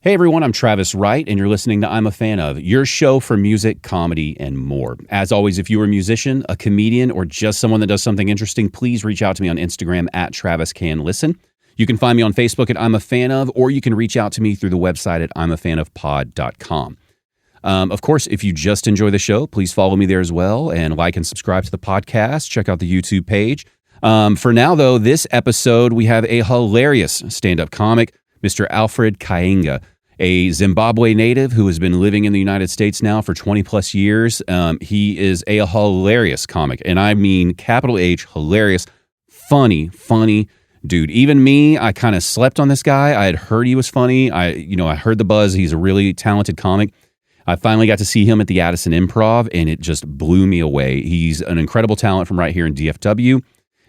Hey everyone, I'm Travis Wright, and you're listening to I'm a Fan Of, your show for music, comedy, and more. As always, if you are a musician, a comedian, or just someone that does something interesting, please reach out to me on Instagram at TravisCanListen. You can find me on Facebook at I'm a Fan Of, or you can reach out to me through the website at I'mAFanOfPod.com. Of course, if you just enjoy the show, please follow me there as well, and like and subscribe to the podcast. Check out the YouTube page. For now, though, this episode, we have a hilarious stand-up comic, Mr. Alfred Kainga, a Zimbabwe native who has been living in the United States now for 20 plus years. He is a hilarious comic, and I mean capital H, hilarious, funny dude. Even me, I kind of slept on this guy. I had heard he was funny. I heard the buzz. He's a really talented comic. I finally got to see him at the Addison Improv, and it just blew me away. He's an incredible talent from right here in DFW,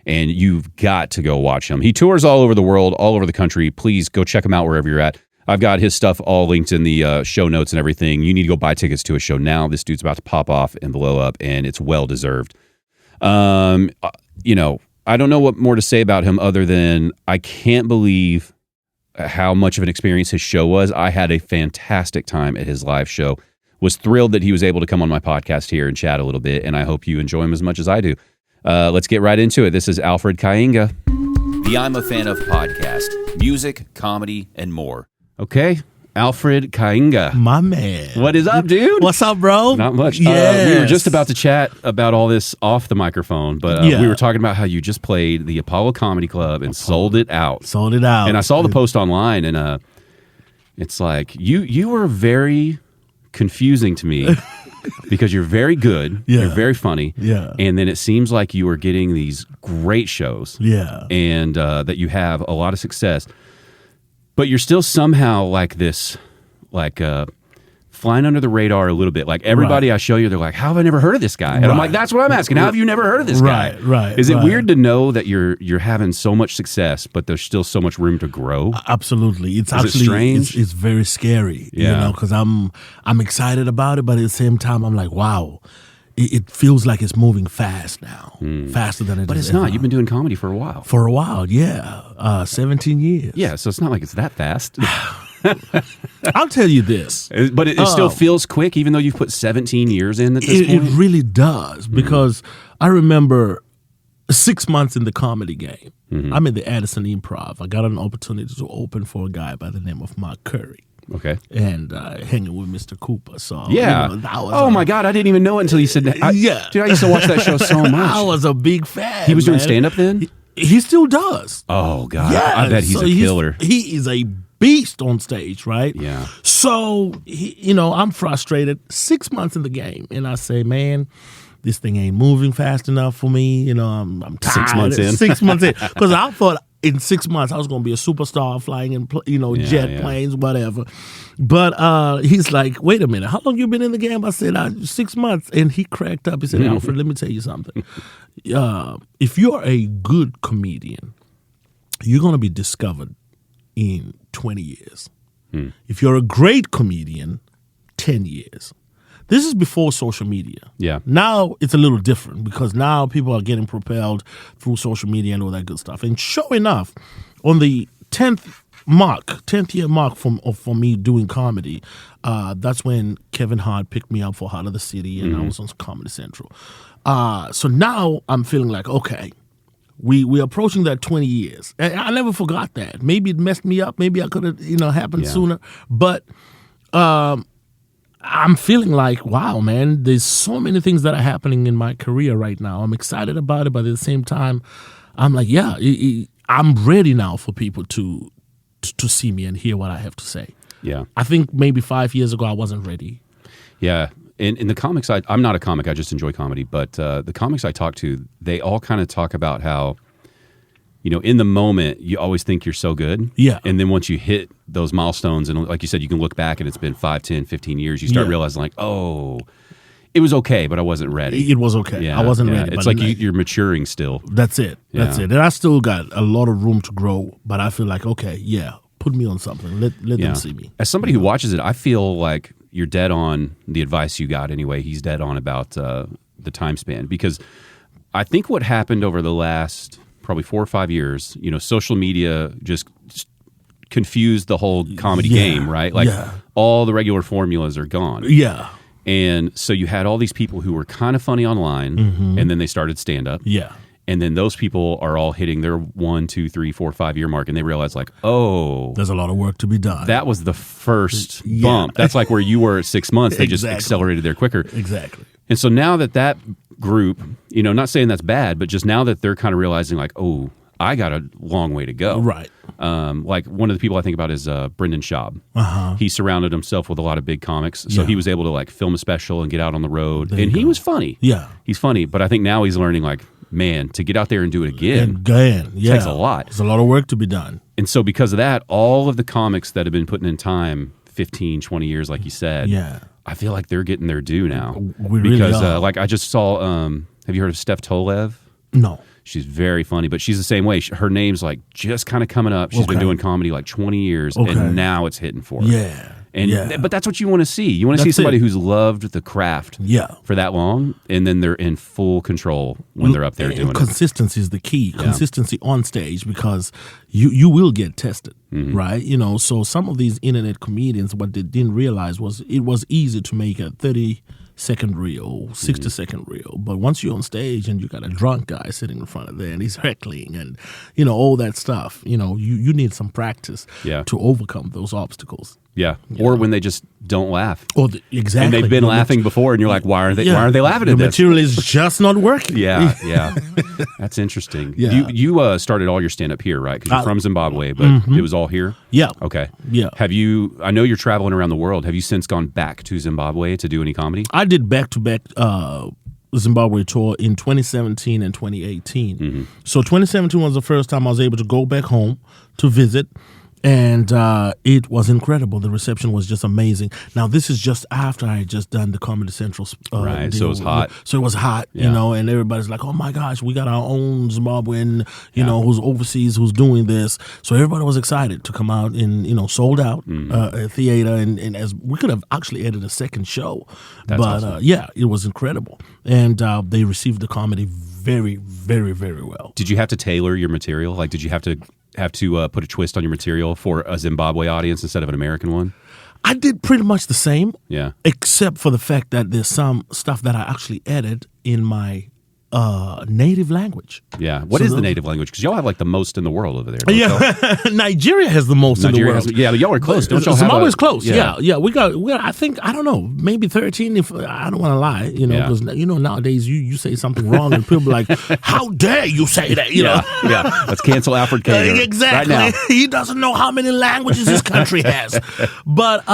and you've got to go watch him. He tours all over the world, all over the country. Please go check him out wherever you're at. I've got his stuff all linked in the show notes and everything. You need to go buy tickets to his show now. This dude's about to pop off and blow up, and it's well-deserved. I don't know what more to say about him other than I can't believe how much of an experience his show was. I had a fantastic time at his live show. Was thrilled that he was able to come on my podcast here and chat a little bit, and I hope you enjoy him as much as I do. Let's get right into it. This is Alfred Kainga. The I'm a Fan Of podcast. Music, comedy, and more. Okay, Alfred Kainga. My man. What is up, dude? What's up, bro? Not much. Yes. We were just about to chat about all this off the microphone, but we were talking about how you just played the Apollo Comedy Club and sold it out. Sold it out. And I saw the post online, and it's like, you were very confusing to me because you're very good, you're very funny, and then it seems like you are getting these great shows, and that you have a lot of success. But you're still somehow like this, flying under the radar a little bit. Like everybody I show you, they're like, how have I never heard of this guy? And I'm like, that's what I'm asking. How have you never heard of this guy? Is it weird to know that you're having so much success, but there's still so much room to grow? Absolutely. It's actually strange. It's very scary, because I'm excited about it, but at the same time, I'm like, wow. It feels like it's moving fast now, faster than it is. But it's not. You've been doing comedy for a while. 17 years. Yeah, so it's not like it's that fast. I'll tell you this. But it still feels quick, even though you've put 17 years in at this point? It really does, because I remember 6 months in the comedy game. I'm at the Addison Improv. I got an opportunity to open for a guy by the name of Mark Curry. Okay. And hanging with Mr. Cooper. So my God, I didn't even know it until you said that. Dude, I used to watch that show so much. I was a big fan. He was doing stand-up then? He still does. Oh, God. Yeah. I bet he's a killer. He is a beast on stage, right? Yeah. So, I'm frustrated. 6 months in the game. And I say, man, this thing ain't moving fast enough for me. I'm tired. 6 months in. 6 months in. Because I thought in 6 months I was going to be a superstar flying in, jet planes, whatever. But he's like, wait a minute, how long you been in the game? I said, 6 months. And he cracked up. He said, Alfred, let me tell you something. If you're a good comedian, you're going to be discovered in 20 years. If you're a great comedian, 10 years. This is before social media. Yeah. Now it's a little different because now people are getting propelled through social media and all that good stuff. And sure enough, on the 10th year mark for me doing comedy, that's when Kevin Hart picked me up for Heart of the City, and I was on Comedy Central. So now I'm feeling like, okay, we're approaching that 20 years. And I never forgot that. Maybe it messed me up. Maybe I could have, happened sooner. But I'm feeling like, wow, man, there's so many things that are happening in my career right now. I'm excited about it, but at the same time, I'm like, I'm ready now for people to see me and hear what I have to say. Yeah. I think maybe 5 years ago, I wasn't ready. Yeah. In the comics, I'm not a comic, I just enjoy comedy, but the comics I talk to, they all kind of talk about how, in the moment, you always think you're so good. Yeah. And then once you hit those milestones, and like you said, you can look back and it's been 5, 10, 15 years, you start realizing like, oh, it was okay, but I wasn't ready. It was okay. Yeah, I wasn't ready. It's like you're maturing still. That's it. That's it. And I still got a lot of room to grow, but I feel like, okay, put me on something. Let them see me. As somebody who watches it, I feel like you're dead on the advice you got anyway. He's dead on about the time span, because I think what happened over the last probably 4 or 5 years, social media just confused the whole comedy game, right? Like all the regular formulas are gone. Yeah. And so you had all these people who were kind of funny online, and then they started stand-up. Yeah. And then those people are all hitting their 1, 2, 3, 4, 5-year mark, and they realize like, oh, there's a lot of work to be done. That was the first bump. That's like where you were at 6 months. They just accelerated there quicker. Exactly. And so now that group, not saying that's bad, but just now that they're kind of realizing like, oh, I got a long way to go. Right. Like one of the people I think about is Brendan Schaub. He surrounded himself with a lot of big comics, so he was able to like film a special and get out on the road. And he was funny. Yeah. He's funny, but I think now he's learning like, man, to get out there and do it again takes a lot. There's a lot of work to be done. And so because of that, all of the comics that have been putting in time, 15, 20 years, like you said, I feel like they're getting their due now. We really are. Like I just saw, have you heard of Steph Tolev? No. She's very funny, but she's the same way. Her name's like just kind of coming up. She's been doing comedy like 20 years, and now it's hitting for her. Yeah. But that's what you want to see. You want to see somebody who's loved the craft for that long, and then they're in full control when they're up there doing it. Consistency is the key. Consistency on stage, because you will get tested, right? So some of these internet comedians, what they didn't realize was it was easy to make a 30-second reel, 60-second reel. But once you're on stage and you got a drunk guy sitting in front of there and he's heckling and, all that stuff, you need some practice to overcome those obstacles. Yeah. Or when they just don't laugh. Exactly. And they've been laughing before, and you're like, why aren't they laughing at this? The material is just not working. Yeah. That's interesting. Yeah. You started all your stand-up here, right? Because you're from Zimbabwe, but it was all here? Yeah. Okay. Yeah. I know you're traveling around the world. Have you since gone back to Zimbabwe to do any comedy? I did back-to-back Zimbabwe tour in 2017 and 2018. So 2017 was the first time I was able to go back home to visit. And it was incredible. The reception was just amazing. Now, this is just after I had just done the Comedy Central right, so it was hot. So it was hot, and everybody's like, oh, my gosh, we got our own Zimbabwean, who's overseas, who's doing this. So everybody was excited to come out and, sold out a theater. And as we could have actually added a second show. That's awesome. It was incredible. And they received the comedy very, very, very well. Did you have to tailor your material? Like, did you have to put a twist on your material for a Zimbabwe audience instead of an American one? I did pretty much the same. Yeah. Except for the fact that there's some stuff that I actually added in my native language. Yeah. What is the native language? Because y'all have like the most in the world over there. Nigeria has the most in the world. But y'all are close. Don't y'all Zimbabwe's close. Yeah. We got. I think, I don't know, maybe 13. If I don't want to lie, because nowadays you say something wrong and people are like, how dare you say that? Yeah. Let's cancel Alfred Kainga. Exactly. Right now. He doesn't know how many languages this country has. But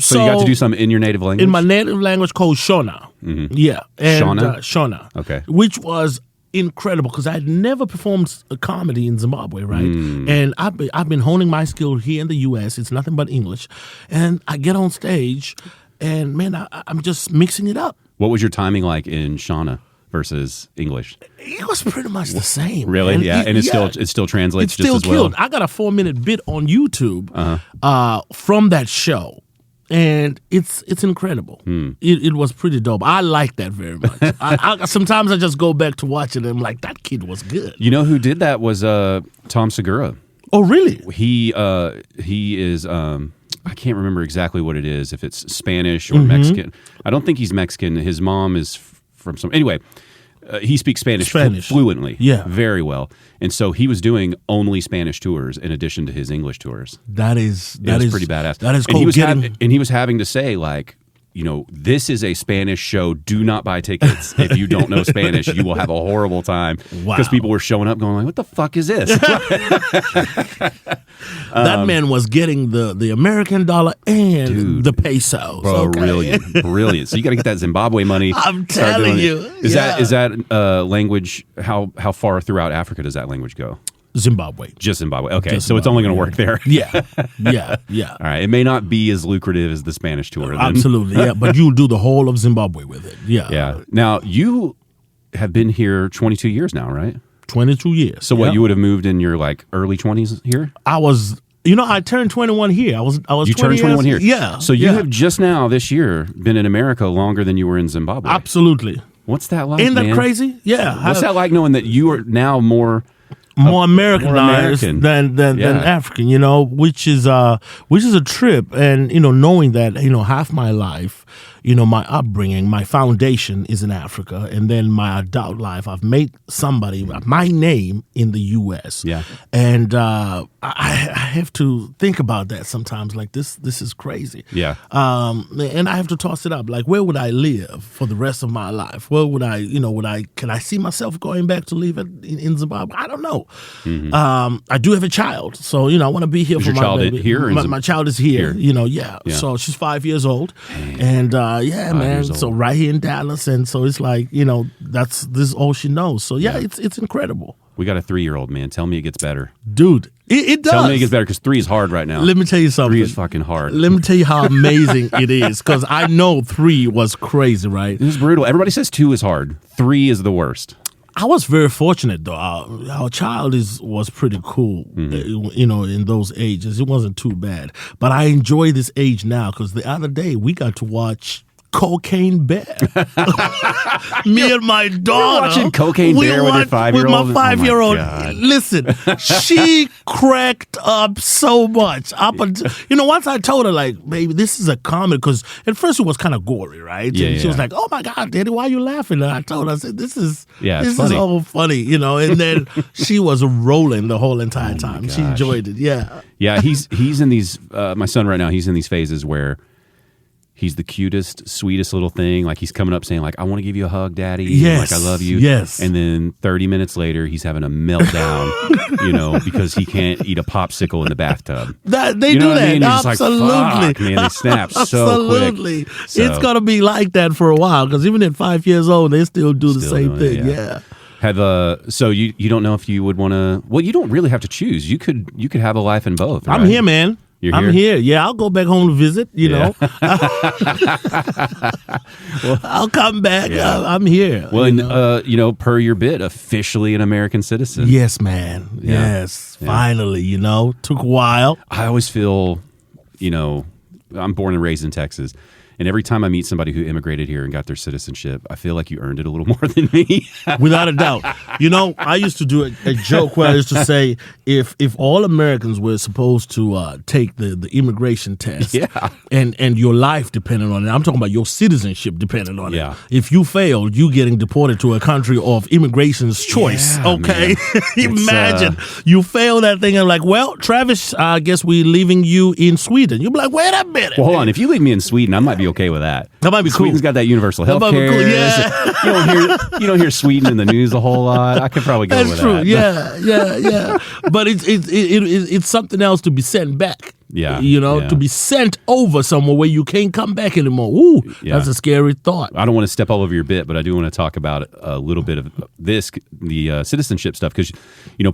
so you got to do something in your native language. In my native language called Shona. Yeah. And, Shona. Okay. Which was incredible because I had never performed a comedy in Zimbabwe, right? And I've been honing my skill here in the U.S. It's nothing but English. And I get on stage and, man, I'm just mixing it up. What was your timing like in Shona versus English? It was pretty much the same. Really? Man. Yeah. And it still translates just as well? I got a 4-minute bit on YouTube from that show. And it's incredible. It was pretty dope. I like that very much. I sometimes I just go back to watch it and I'm like, that kid was good. You know who did that was Tom Segura. Oh, really? He is I can't remember exactly what it is, if it's Spanish or Mexican. I don't think he's Mexican. His mom is from some. Anyway, he speaks Spanish fluently, very well. And so he was doing only Spanish tours in addition to his English tours. That is pretty badass. That is cool. And he was having to say, like, this is a Spanish show. Do not buy tickets. If you don't know Spanish, you will have a horrible time. Wow. Because people were showing up going like, what the fuck is this? That man was getting the American dollar and the pesos. Bro, brilliant. So you got to get that Zimbabwe money. I'm telling you. Is that language, how far throughout Africa does that language go? Zimbabwe. Just Zimbabwe. Okay, so it's only going to work there. Yeah. All right, it may not be as lucrative as the Spanish tour. Then. Absolutely, yeah, but you'll do the whole of Zimbabwe with it. Yeah. Now, you have been here 22 years now, right? 22 years. So what, you would have moved in your like early 20s here? I was, I turned 21 here. I was. You turned 21 here? Yeah. So you have just now this year been in America longer than you were in Zimbabwe. Absolutely. What's that like, Ain't that man? crazy? Yeah. What's that like knowing that you are now more more Americanized American. than African, which is a trip. And knowing that half my life, my upbringing, my foundation is in Africa, and then my adult life, I've made my name in the U.S. Yeah, and I have to think about that sometimes. Like this is crazy. Yeah, and I have to toss it up. Like, where would I live for the rest of my life? Where would I, can I see myself going back to live in Zimbabwe? I don't know. Mm-hmm. I do have a child, so I want to be here for my baby. Here, my child is here. Yeah. So she's 5 years old, and man. So right here in Dallas, and so it's like this is all she knows. So it's incredible. We got a 3-year-old, man. Tell me it gets better, dude. It does. Tell me it gets better, because 3 is hard right now. Let me tell you something. 3 is fucking hard. Let me tell you how amazing it is, because I know 3 was crazy, right? It was brutal. Everybody says 2 is hard. 3 is the worst. I was very fortunate, though. Our child was pretty cool, in those ages. It wasn't too bad. But I enjoy this age now, because the other day we got to watch Cocaine Bear. Me and my daughter. You're watching Cocaine Bear with your 5-year-old? With my 5-year-old. Listen, she cracked up so much. Up until, once I told her, like, baby, this is a comedy, because at first it was kind of gory, right? Yeah, and she was like, oh my God, Daddy, why are you laughing? And I told her, I said, this is all funny, and then she was rolling the whole entire time. She enjoyed it. Yeah. Yeah, he's in these, my son right now, he's in these phases where he's the cutest, sweetest little thing. Like, he's coming up saying, like, I want to give you a hug, Daddy. Yes. Like, I love you. Yes. And then 30 minutes later, he's having a meltdown, because he can't eat a popsicle in the bathtub. They do that. I mean? Absolutely. Like, fuck, man, they snap so Absolutely. quick. So, it's going to be like that for a while, because even at 5 years old, they still do the same thing. Yeah. So you don't know if you would want to, well, you don't really have to choose. You could have a life in both, right? I'm here, man. I'm here. Yeah, I'll go back home to visit, know. I'll come back. Yeah. I'm here. Well, and, per your bid, officially an American citizen. Yes, man. Yeah. Yes. Yeah. Finally, took a while. I always feel, I'm born and raised in Texas. And every time I meet somebody who immigrated here and got their citizenship, I feel like you earned it a little more than me. Without a doubt. I used to do a joke where I used to say, if all Americans were supposed to take the immigration test, and your life depended on it, I'm talking about your citizenship depended on it. If you failed, you getting deported to a country of immigration's choice. Okay? Imagine you fail that thing and like, well, Travis, I guess we're leaving you in Sweden. You'll be like, wait a minute. Well, hold on. If you leave me in Sweden, I might be okay with that. That might be cool. Sweden's got that universal health care. Cool. Yeah. You don't hear Sweden in the news a whole lot. I could probably go with that. That's true. Yeah. But it's something else to be sent back. Yeah. To be sent over somewhere where you can't come back anymore. Ooh, that's a scary thought. I don't want to step all over your bit, but I do want to talk about a little bit of the citizenship stuff, because,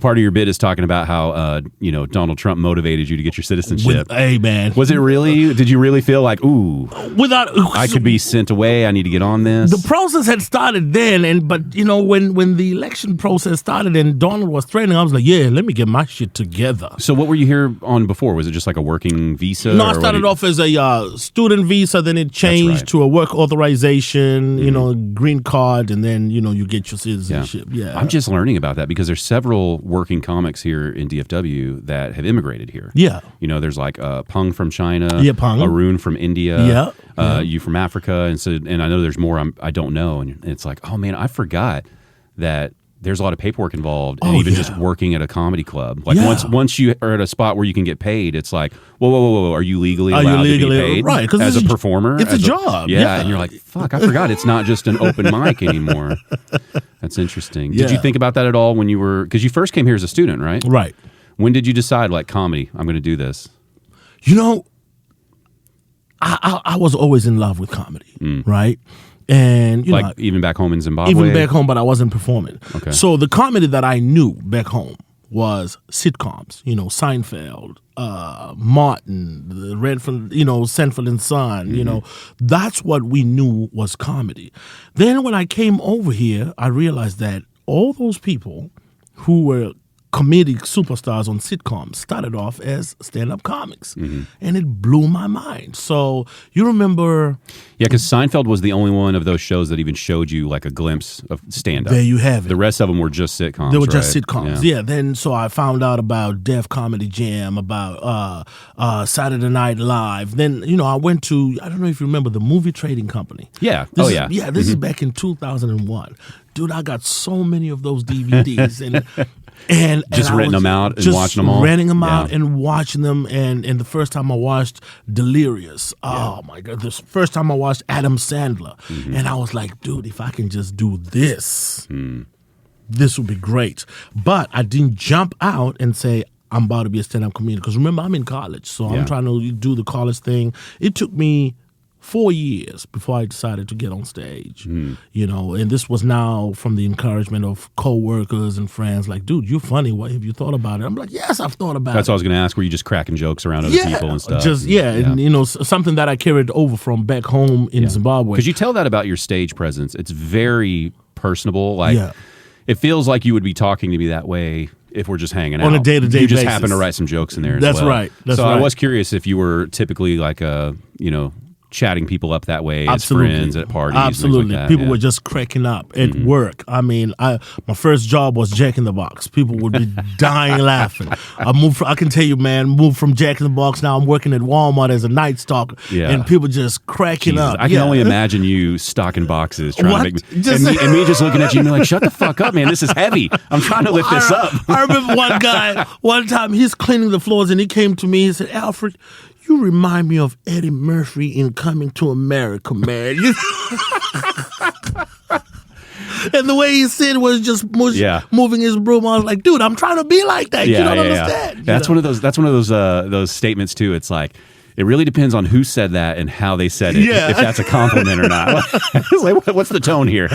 part of your bit is talking about how, Donald Trump motivated you to get your citizenship. Hey, man. Was it really? Did you really feel like, ooh, I could be sent away, I need to get on this? The process had started then, but when the election process started and Donald was threatening, I was like, yeah, let me get my shit together. So what were you here on before? Was it just like a working visa? No, I started off as a student visa, then it changed to a work authorization, green card, and then, you get your citizenship. Yeah. I'm just learning about that, because there's several working comics here in DFW that have immigrated here. Yeah. There's like Pung from China, Pung. Arun from India, yeah. You from Africa, and I know there's more I don't know, and it's like, oh man, I forgot that there's a lot of paperwork involved, and even just working at a comedy club. Like once you are at a spot where you can get paid, it's like, whoa, are you legally allowed to be paid? Right, as a performer? It's a job. Yeah, and you're like, fuck, I forgot it's not just an open mic anymore. That's interesting. Did you think about that at all when you were, because you first came here as a student, right? Right. When did you decide, like, comedy, I'm going to do this? I was always in love with comedy, right? And even back home in Zimbabwe? Even back home, but I wasn't performing. Okay. So the comedy that I knew back home was sitcoms, Seinfeld, Martin, the Redford, Sanford and Son, that's what we knew was comedy. Then when I came over here, I realized that all those people who were comedic superstars on sitcoms started off as stand-up comics, and it blew my mind. So you remember? Yeah, because Seinfeld was the only one of those shows that even showed you like a glimpse of stand-up. There you have it. The rest of them were just sitcoms. They were just right? sitcoms. Yeah. Then so I found out about Def Comedy Jam, about Saturday Night Live. Then I went to, I don't know if you remember, the Movie Trading Company. Yeah. This is back in 2001. Dude, I got so many of those DVDs and just renting them out and watching them all. Renting them out and watching them. And the first time I watched Delirious, oh my God! The first time I watched Adam Sandler, and I was like, dude, if I can just do this, this would be great. But I didn't jump out and say, I'm about to be a stand-up comedian, because remember, I'm in college, so I'm trying to do the college thing. It took me 4 years before I decided to get on stage, and this was now from the encouragement of co-workers and friends, like, dude, you're funny. What have you thought about it? I'm like, yes, I've thought about it. That's what I was going to ask. Were you just cracking jokes around other people and stuff? And something that I carried over from back home in Zimbabwe. Because you tell that about your stage presence. It's very personable. Like, it feels like you would be talking to me that way if we're just hanging out. On a day-to-day You just basis. happen to write some jokes in there That's as well. right. That's so right. I was curious if you were typically like chatting people up that way as friends at parties. Absolutely. And things like that. People were just cracking up at work. I mean, my first job was Jack in the Box. People would be dying laughing. I can tell you, man, moved from Jack in the Box. Now I'm working at Walmart as a night stalker, and people just cracking up. I can only imagine you stocking boxes trying to make me, and me just looking at you and be like, shut the fuck up, man. This is heavy. I'm trying to lift this up. I remember one guy, one time he's cleaning the floors and he came to me and said, Alfred, you remind me of Eddie Murphy in Coming to America, man. And the way he said was just moving his broom. I was like, dude, I'm trying to be like that. You don't understand. That's one of those statements too. It's like, it really depends on who said that and how they said it, if that's a compliment or not. It's like, what's the tone here?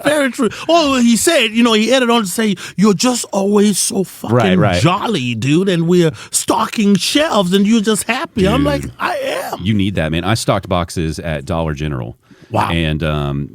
Very true. Oh, he said, he added on to say, you're just always so fucking jolly, dude, and we're stocking shelves and you're just happy. Dude, I'm like, I am. You need that, man. I stocked boxes at Dollar General. Wow. And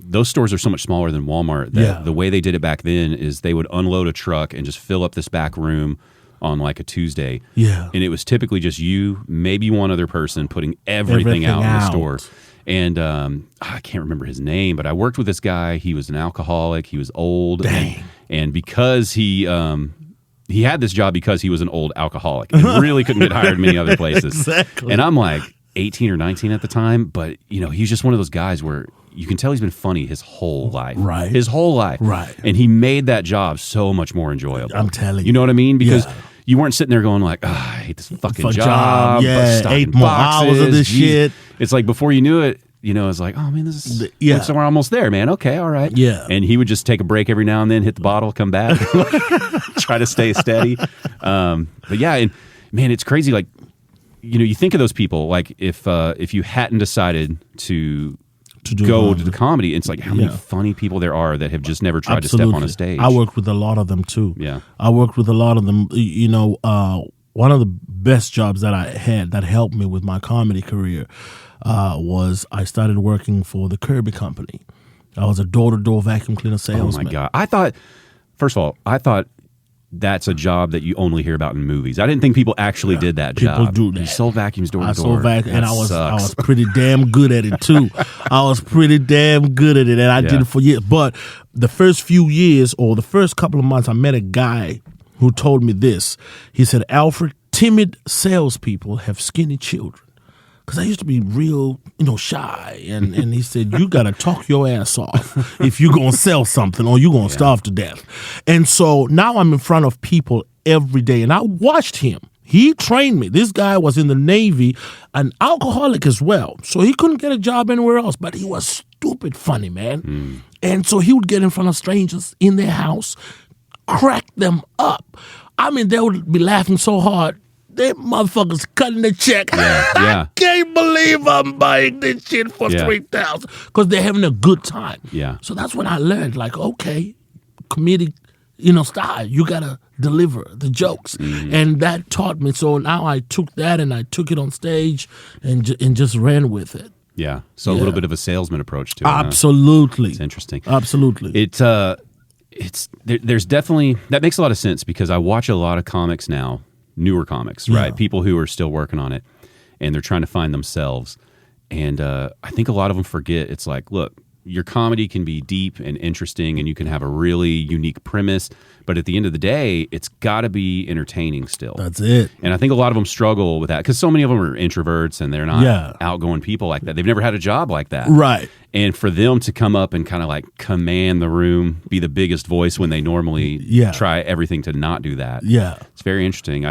those stores are so much smaller than Walmart that the way they did it back then is they would unload a truck and just fill up this back room on like a Tuesday. Yeah. And it was typically just you, maybe one other person putting everything out in the store. And I can't remember his name, but I worked with this guy. He was an alcoholic. He was old. Dang. And because he had this job because he was an old alcoholic and really couldn't get hired many other places. Exactly. And I'm like 18 or 19 at the time, but he's just one of those guys where you can tell he's been funny his whole life. Right. His whole life. Right. And he made that job so much more enjoyable. I'm telling you. You know what I mean? Because you weren't sitting there going like, I hate this fucking job. Yeah, 8 more hours of this shit. It's like before you knew it, it's like, oh man, this is so we're almost there, man. Okay, all right. Yeah. And he would just take a break every now and then, hit the bottle, come back, try to stay steady. But yeah, and man, it's crazy. Like, you think of those people, like if you hadn't decided to go to the comedy, it's like how many funny people there are that have just never tried to step on a stage. I worked with a lot of them too. Yeah. I worked with a lot of them. One of the best jobs that I had that helped me with my comedy career was I started working for the Kirby Company. I was a door-to-door vacuum cleaner salesman. Oh my God. First of all, I thought that's a job that you only hear about in movies. I didn't think people actually did that job. People do that. You sold vacuums door to door. I sold vacuums, and I sucks. was pretty damn good at it too. I was pretty damn good at it, and I did it for years. But the first few years, or the first couple of months, I met a guy who told me this. He said, Alfred, timid salespeople have skinny children. Because I used to be real, shy. And he said, you got to talk your ass off if you're going to sell something or you're going to starve to death. And so now I'm in front of people every day. And I watched him. He trained me. This guy was in the Navy, an alcoholic as well. So he couldn't get a job anywhere else. But he was stupid funny, man. And so he would get in front of strangers in their house, crack them up. I mean, they would be laughing so hard. They motherfuckers cutting the check. I can't believe I'm buying this shit for $3,000 because they're having a good time. Yeah. So that's when I learned, like, okay, comedic, style. You gotta deliver the jokes, and that taught me. So now I took that and I took it on stage and just ran with it. Yeah. So a little bit of a salesman approach to it. Absolutely. It's interesting. Absolutely. there's definitely, that makes a lot of sense because I watch a lot of comics now, newer comics, right? People who are still working on it and they're trying to find themselves. And I think a lot of them forget it's like, look, your comedy can be deep and interesting and you can have a really unique premise, but at the end of the day, it's got to be entertaining still. That's it. And I think a lot of them struggle with that because so many of them are introverts and they're not outgoing people like that. They've never had a job like that. Right. And for them to come up and kind of like command the room, be the biggest voice when they normally try everything to not do that. Yeah. It's very interesting.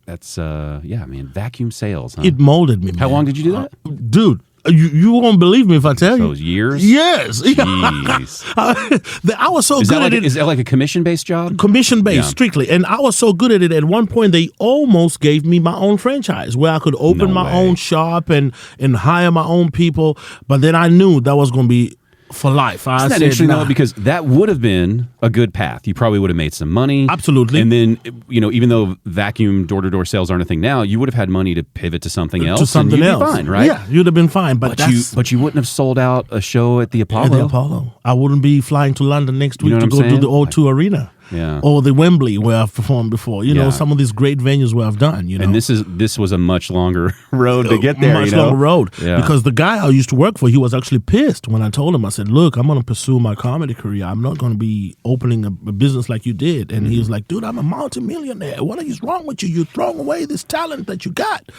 That's vacuum sales. Huh? It molded me, man. How long did you do that? Dude, you won't believe me if I tell you. Those years? Yes. Jeez. I was so good at it. Is that like a commission-based job? Commission-based, strictly. And I was so good at it, at one point, they almost gave me my own franchise where I could open my own shop and hire my own people. But then I knew that was going to be for life. Isn't that interesting, though? Because that would have been a good path. You probably would have made some money. Absolutely. And then, even though vacuum door-to-door sales aren't a thing now, you would have had money to pivot to something else. To something else. Be fine, right? Yeah, you'd have been fine. But you wouldn't have sold out a show at the Apollo. At the Apollo. I wouldn't be flying to London next week to go do the O2 Arena. Yeah. Or the Wembley where I've performed before. You know, some of these great venues where I've done, you know. And this was a much longer road to get there, Much longer road. Yeah. Because the guy I used to work for, he was actually pissed when I told him, I said, look, I'm going to pursue my comedy career. I'm not going to be opening a business like you did. And he was like, dude, I'm a multimillionaire. What is wrong with you? You're throwing away this talent that you got.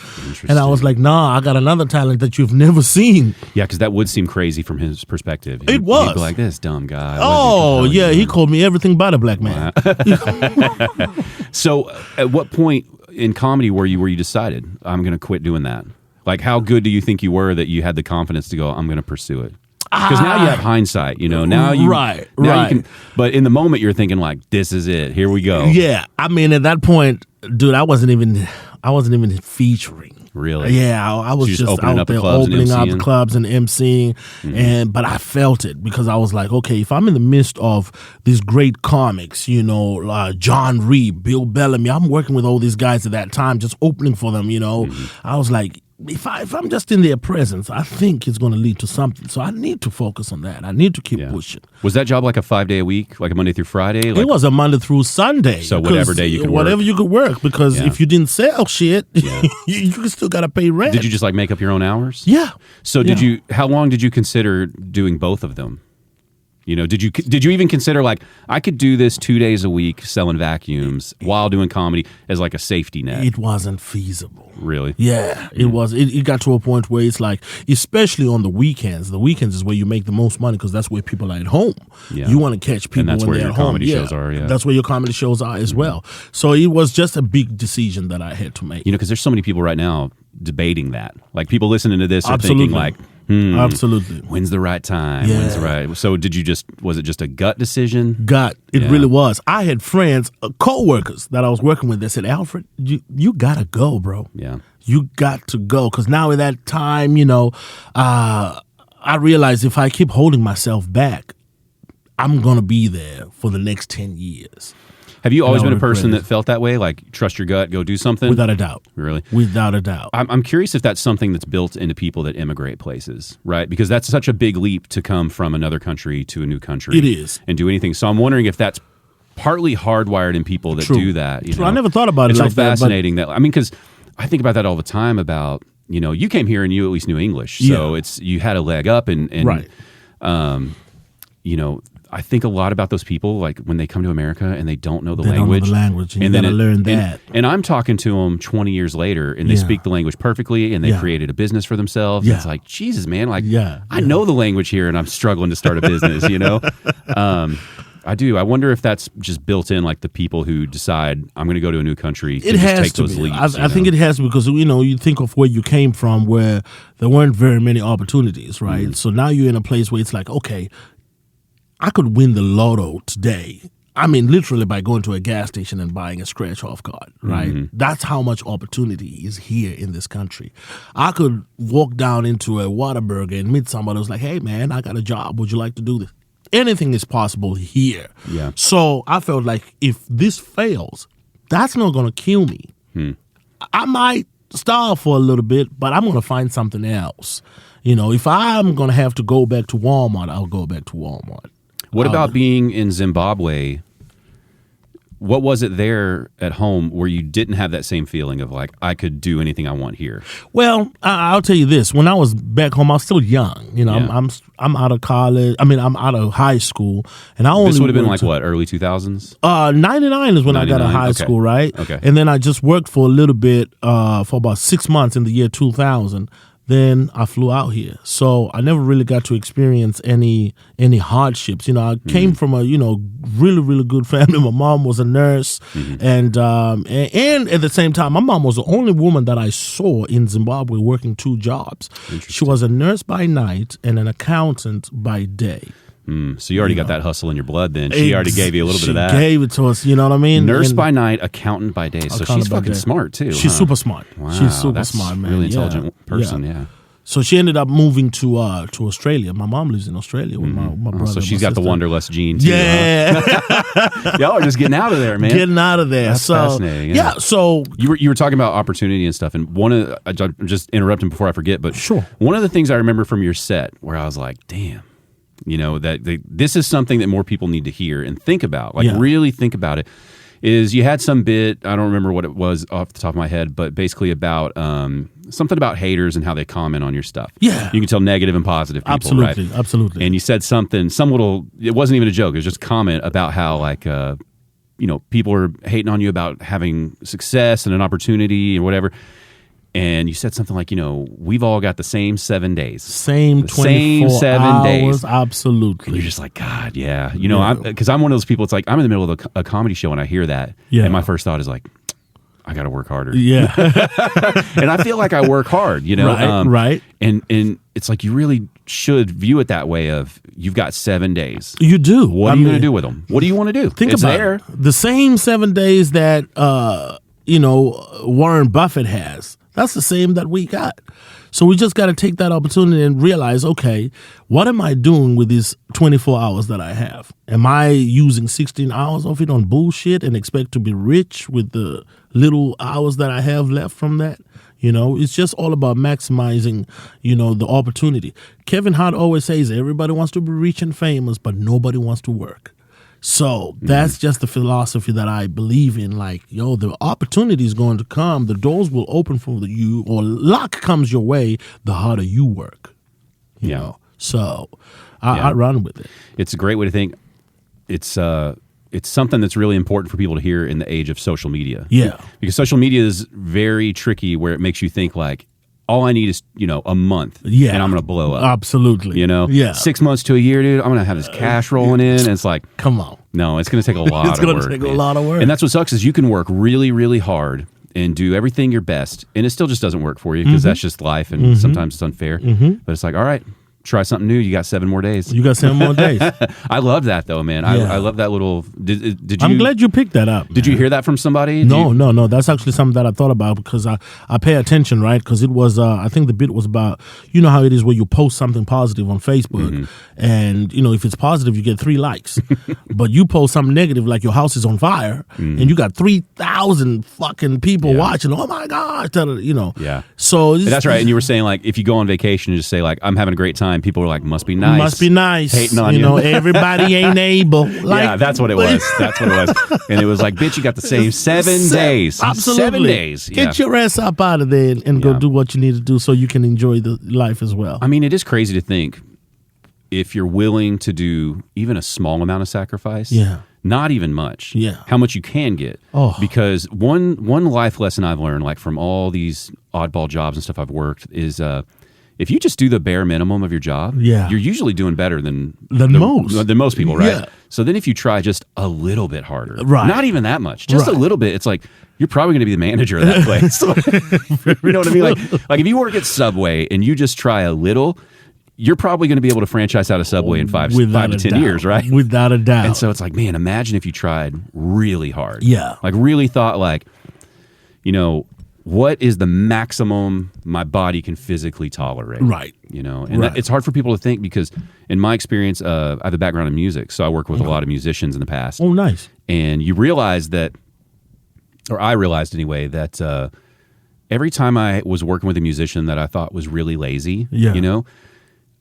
And I was like, nah, I got another talent that you've never seen. Yeah, because that would seem crazy from his perspective. It was. He'd be like, this dumb guy. Oh, yeah, he called me everything but a black man. So at what point in comedy were you decided, I'm going to quit doing that? Like, how good do you think you were that you had the confidence to go, I'm going to pursue it? Because now you have hindsight, now you you can, but in the moment you're thinking like, this is it, here we go. Yeah, I mean at that point, dude, I wasn't even featuring. Really? Yeah, I was just opening out up there opening up clubs and emceeing, but I felt it because I was like, okay, if I'm in the midst of these great comics, John Reed, Bill Bellamy, I'm working with all these guys at that time, just opening for them, I was like, if I'm just in their presence, I think it's going to lead to something. So I need to focus on that. I need to keep pushing. Was that job like a 5-day a week, like a Monday through Friday? It was a Monday through Sunday. So whatever day you could work. Whatever you could work, because if you didn't sell shit, you still got to pay rent. Did you just like make up your own hours? Yeah. So how long did you consider doing both of them? Did you even consider like I could do this 2 days a week selling vacuums while doing comedy as like a safety net? It wasn't feasible. Really? Yeah, it was. It got to a point where it's like, especially on the weekends. The weekends is where you make the most money because that's where people are at home. Yeah. You want to catch people and that's when where they're your at home. Comedy shows are. Yeah, that's where your comedy shows are as well. So it was just a big decision that I had to make. Because there's so many people right now debating that. Like people listening to this are thinking like, absolutely. When's the right time? Yeah. When's the right? So was it just a gut decision? It really was. I had friends, co-workers that I was working with that said, Alfred, you got to go, bro. Yeah. You got to go. Because now at that time, I realized if I keep holding myself back, I'm going to be there for the next 10 years. Have you always been a person that felt that way? Like, trust your gut, go do something? Without a doubt. Really? Without a doubt. I'm curious if that's something that's built into people that immigrate places, right? Because that's such a big leap to come from another country to a new country. It is. And do anything. So I'm wondering if that's partly hardwired in people that do that. True. I never thought about it like that. It's so fascinating that, because I think about that all the time about, you came here and you at least knew English. So you had a leg up and right. I think a lot about those people, like when they come to America and they don't know the language. language. Don't know the language, and you got to learn that. And I'm talking to them 20 years later, and they speak the language perfectly, and they created a business for themselves. It's like, Jesus, man, like I know the language here, and I'm struggling to start a business. I do. I wonder if that's just built in, like the people who decide I'm going to go to a new country. It has take to those be. leaps, I think it has to because you think of where you came from, where there weren't very many opportunities, right? Mm-hmm. So now you're in a place where it's like, okay, I could win the lotto today. I mean, literally by going to a gas station and buying a scratch-off card, right? Mm-hmm. That's how much opportunity is here in this country. I could walk down into a Whataburger and meet somebody who's like, hey, man, I got a job. Would you like to do this? Anything is possible here. Yeah. So I felt like if this fails, that's not going to kill me. I might starve for a little bit, but I'm going to find something else. If I'm going to have to go back to Walmart, I'll go back to Walmart. What about being in Zimbabwe? What was it there at home where you didn't have that same feeling of like, I could do anything I want here? Well, I'll tell you this. When I was back home, I was still young. You know, I'm out of college. I mean, I'm out of high school. And I only This would have been like what, early 2000s? 99 is when I got out of high school, right? Okay. And then I just worked for a little bit for about 6 months in the year 2000. Then I flew out here. So I never really got to experience any hardships. You know, I came from a, really, really good family. My mom was a nurse. And at the same time, my mom was the only woman that I saw in Zimbabwe working 2 jobs. She was a nurse by night and an accountant by day. So you already got that hustle in your blood then. She already gave you a little bit of that. She gave it to us, you know what I mean? Nurse by night, accountant by day. So she's fucking smart too. She's super smart. Wow, She's super that's smart, man. Really intelligent person, yeah. So she ended up moving to Australia. My mom lives in Australia with my brother. So she's got the wanderlust gene too. Yeah. Huh? Y'all are just getting out of there, man. Getting out of there. That's fascinating. Yeah. So you were talking about opportunity and stuff, and I'm just interrupting before I forget, but sure. One of the things I remember from your set where I was like, damn, this is something that more people need to hear and think about, really think about it, is you had some bit, I don't remember what it was off the top of my head, but basically about something about haters and how they comment on your stuff. Yeah. You can tell negative and positive people, absolutely, right? Absolutely. And you said something, it wasn't even a joke, it was just a comment about how people are hating on you about having success and an opportunity and whatever. And you said something like, we've all got the same 7 days. Same 24 7 hours, days. Absolutely. And you're just like, God, yeah. Because I'm one of those people, it's like, I'm in the middle of a comedy show and I hear that. Yeah. And my first thought is like, I got to work harder. Yeah. And I feel like I work hard, Right. And it's like, you really should view it that way of, you've got 7 days. You do. What are you going to do with them? What do you want to do? Think it's about there. it. The same 7 days that, Warren Buffett has. That's the same that we got. So we just got to take that opportunity and realize, okay, what am I doing with these 24 hours that I have? Am I using 16 hours of it on bullshit and expect to be rich with the little hours that I have left from that? It's just all about maximizing, the opportunity. Kevin Hart always says everybody wants to be rich and famous, but nobody wants to work. So that's just the philosophy that I believe in. Like, the opportunity is going to come. The doors will open for you, or luck comes your way, the harder you work. You know? So I run with it. It's a great way to think. It's something that's really important for people to hear in the age of social media. Yeah. Because social media is very tricky where it makes you think like, all I need is, a month, and I'm going to blow up. Absolutely. Yeah. 6 months to a year, dude, I'm going to have this cash rolling in, and it's like, come on. No, it's going to take a lot of work. It's going to take a lot of work. And that's what sucks is you can work really, really hard and do everything your best, and it still just doesn't work for you because that's just life, and sometimes it's unfair. But it's like, all right, try something new. You got 7 more days. You got 7 more days. I love that though, man. I love that little. Did you? I'm glad you picked that up. Did you hear that from somebody? No. That's actually something that I thought about because I pay attention, right? Because it was, I think the bit was about, you know how it is where you post something positive on Facebook, and if it's positive, you get 3 likes, but you post something negative like your house is on fire, and you got 3,000 fucking people watching. Oh my God, Yeah. So that's right. And you were saying like if you go on vacation and just say like I'm having a great time. People are like, must be nice. Must be nice. Hating on you. Everybody ain't able. Yeah, that's what it was. That's what it was. And it was like, bitch, you got the same 7 days. Absolutely. 7 days. Get your ass up out of there and go do what you need to do so you can enjoy the life as well. I mean, it is crazy to think if you're willing to do even a small amount of sacrifice. Yeah. Not even much. Yeah. How much you can get. Oh. Because one life lesson I've learned, like from all these oddball jobs and stuff I've worked, is if you just do the bare minimum of your job, you're usually doing better than most people, right? Yeah. So then if you try just a little bit harder, right. Not even that much, just a little bit, it's like you're probably going to be the manager of that place. You know what I mean? Like if you work at Subway and you just try a little, you're probably going to be able to franchise out of Subway in 5 to 10 years, right? Without a doubt. And so it's like, man, imagine if you tried really hard. Yeah. Like really thought like, what is the maximum my body can physically tolerate? Right. And it's hard for people to think because in my experience, I have a background in music, so I work with a lot of musicians in the past. Oh, nice. And you realize that, or I realized anyway, that every time I was working with a musician that I thought was really lazy,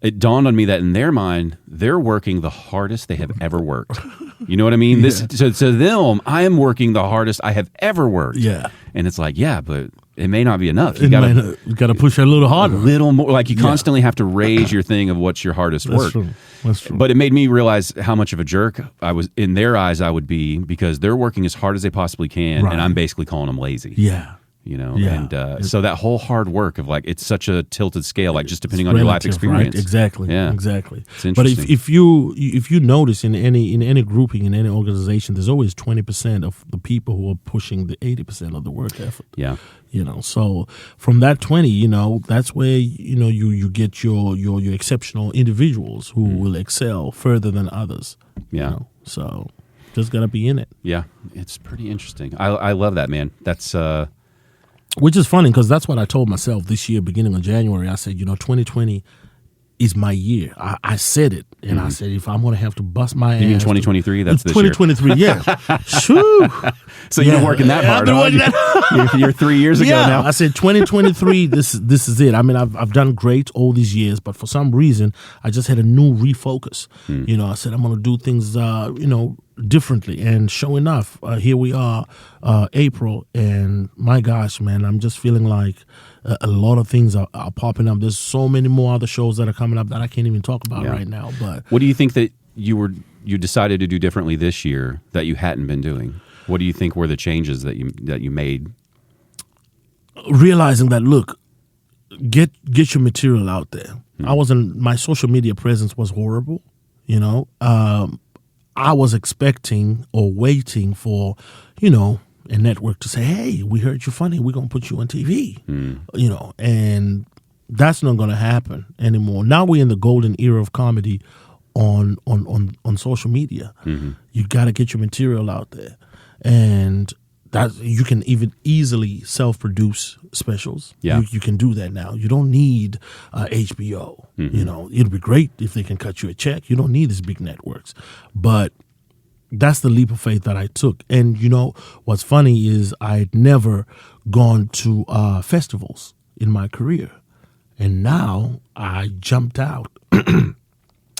it dawned on me that in their mind, they're working the hardest they have ever worked. You know what I mean? Yeah. So to them, I am working the hardest I have ever worked. Yeah. And it's like, yeah, but it may not be enough. You got to push it a little harder. A little more. Like you constantly have to raise your thing of what's your hardest work. True. That's true. But it made me realize how much of a jerk I was in their eyes I would be, because they're working as hard as they possibly can, Right. and I'm basically calling them lazy. Yeah. You know, Yeah. and so that whole hard work of like, it's such a tilted scale, like just depending on your life Relative, experience. right? Exactly. Yeah. Exactly. It's But interesting. if you notice in any grouping, in any organization, there's always 20% of the people who are pushing the 80% of the work effort. Yeah. You know, so from that 20, you know, that's where, you know, you get your exceptional individuals who will excel further than others. Yeah. You know? So just got to be in it. Yeah. It's pretty interesting. I love that, man. That's, Which is funny because that's what I told myself this year, beginning of January. I said, you know, 2020 is my year. I said it. And I said, if I'm going to have to bust my ass. you mean 2023? That's this 2023, yeah. Shoo. So you've been working that hard, I've been huh? working You're 3 years ago yeah, now. I said 2023. This is it. I mean, I've done great all these years, but for some reason, I just had a new refocus. You know, I said I'm going to do things, you know, differently. And sure enough, here we are, April, and my gosh, man, I'm just feeling like a lot of things are popping up. There's so many more other shows that are coming up that I can't even talk about right now. But What do you think that you decided to do differently this year that you hadn't been doing? What do you think were the changes that you made? realizing that, look, get your material out there. My social media presence was horrible. You know, I was expecting or waiting for, you know, a network to say, hey, we heard you're funny, we're going to put you on TV, you know, and that's not going to happen anymore. Now we're in the golden era of comedy on social media. You got to get your material out there. And that you can even easily self-produce specials. Yeah. You can do that now. You don't need HBO. You know, it'd be great if they can cut you a check. You don't need these big networks. But that's the leap of faith that I took. And, you know, what's funny is I'd never gone to festivals in my career. And now I jumped out.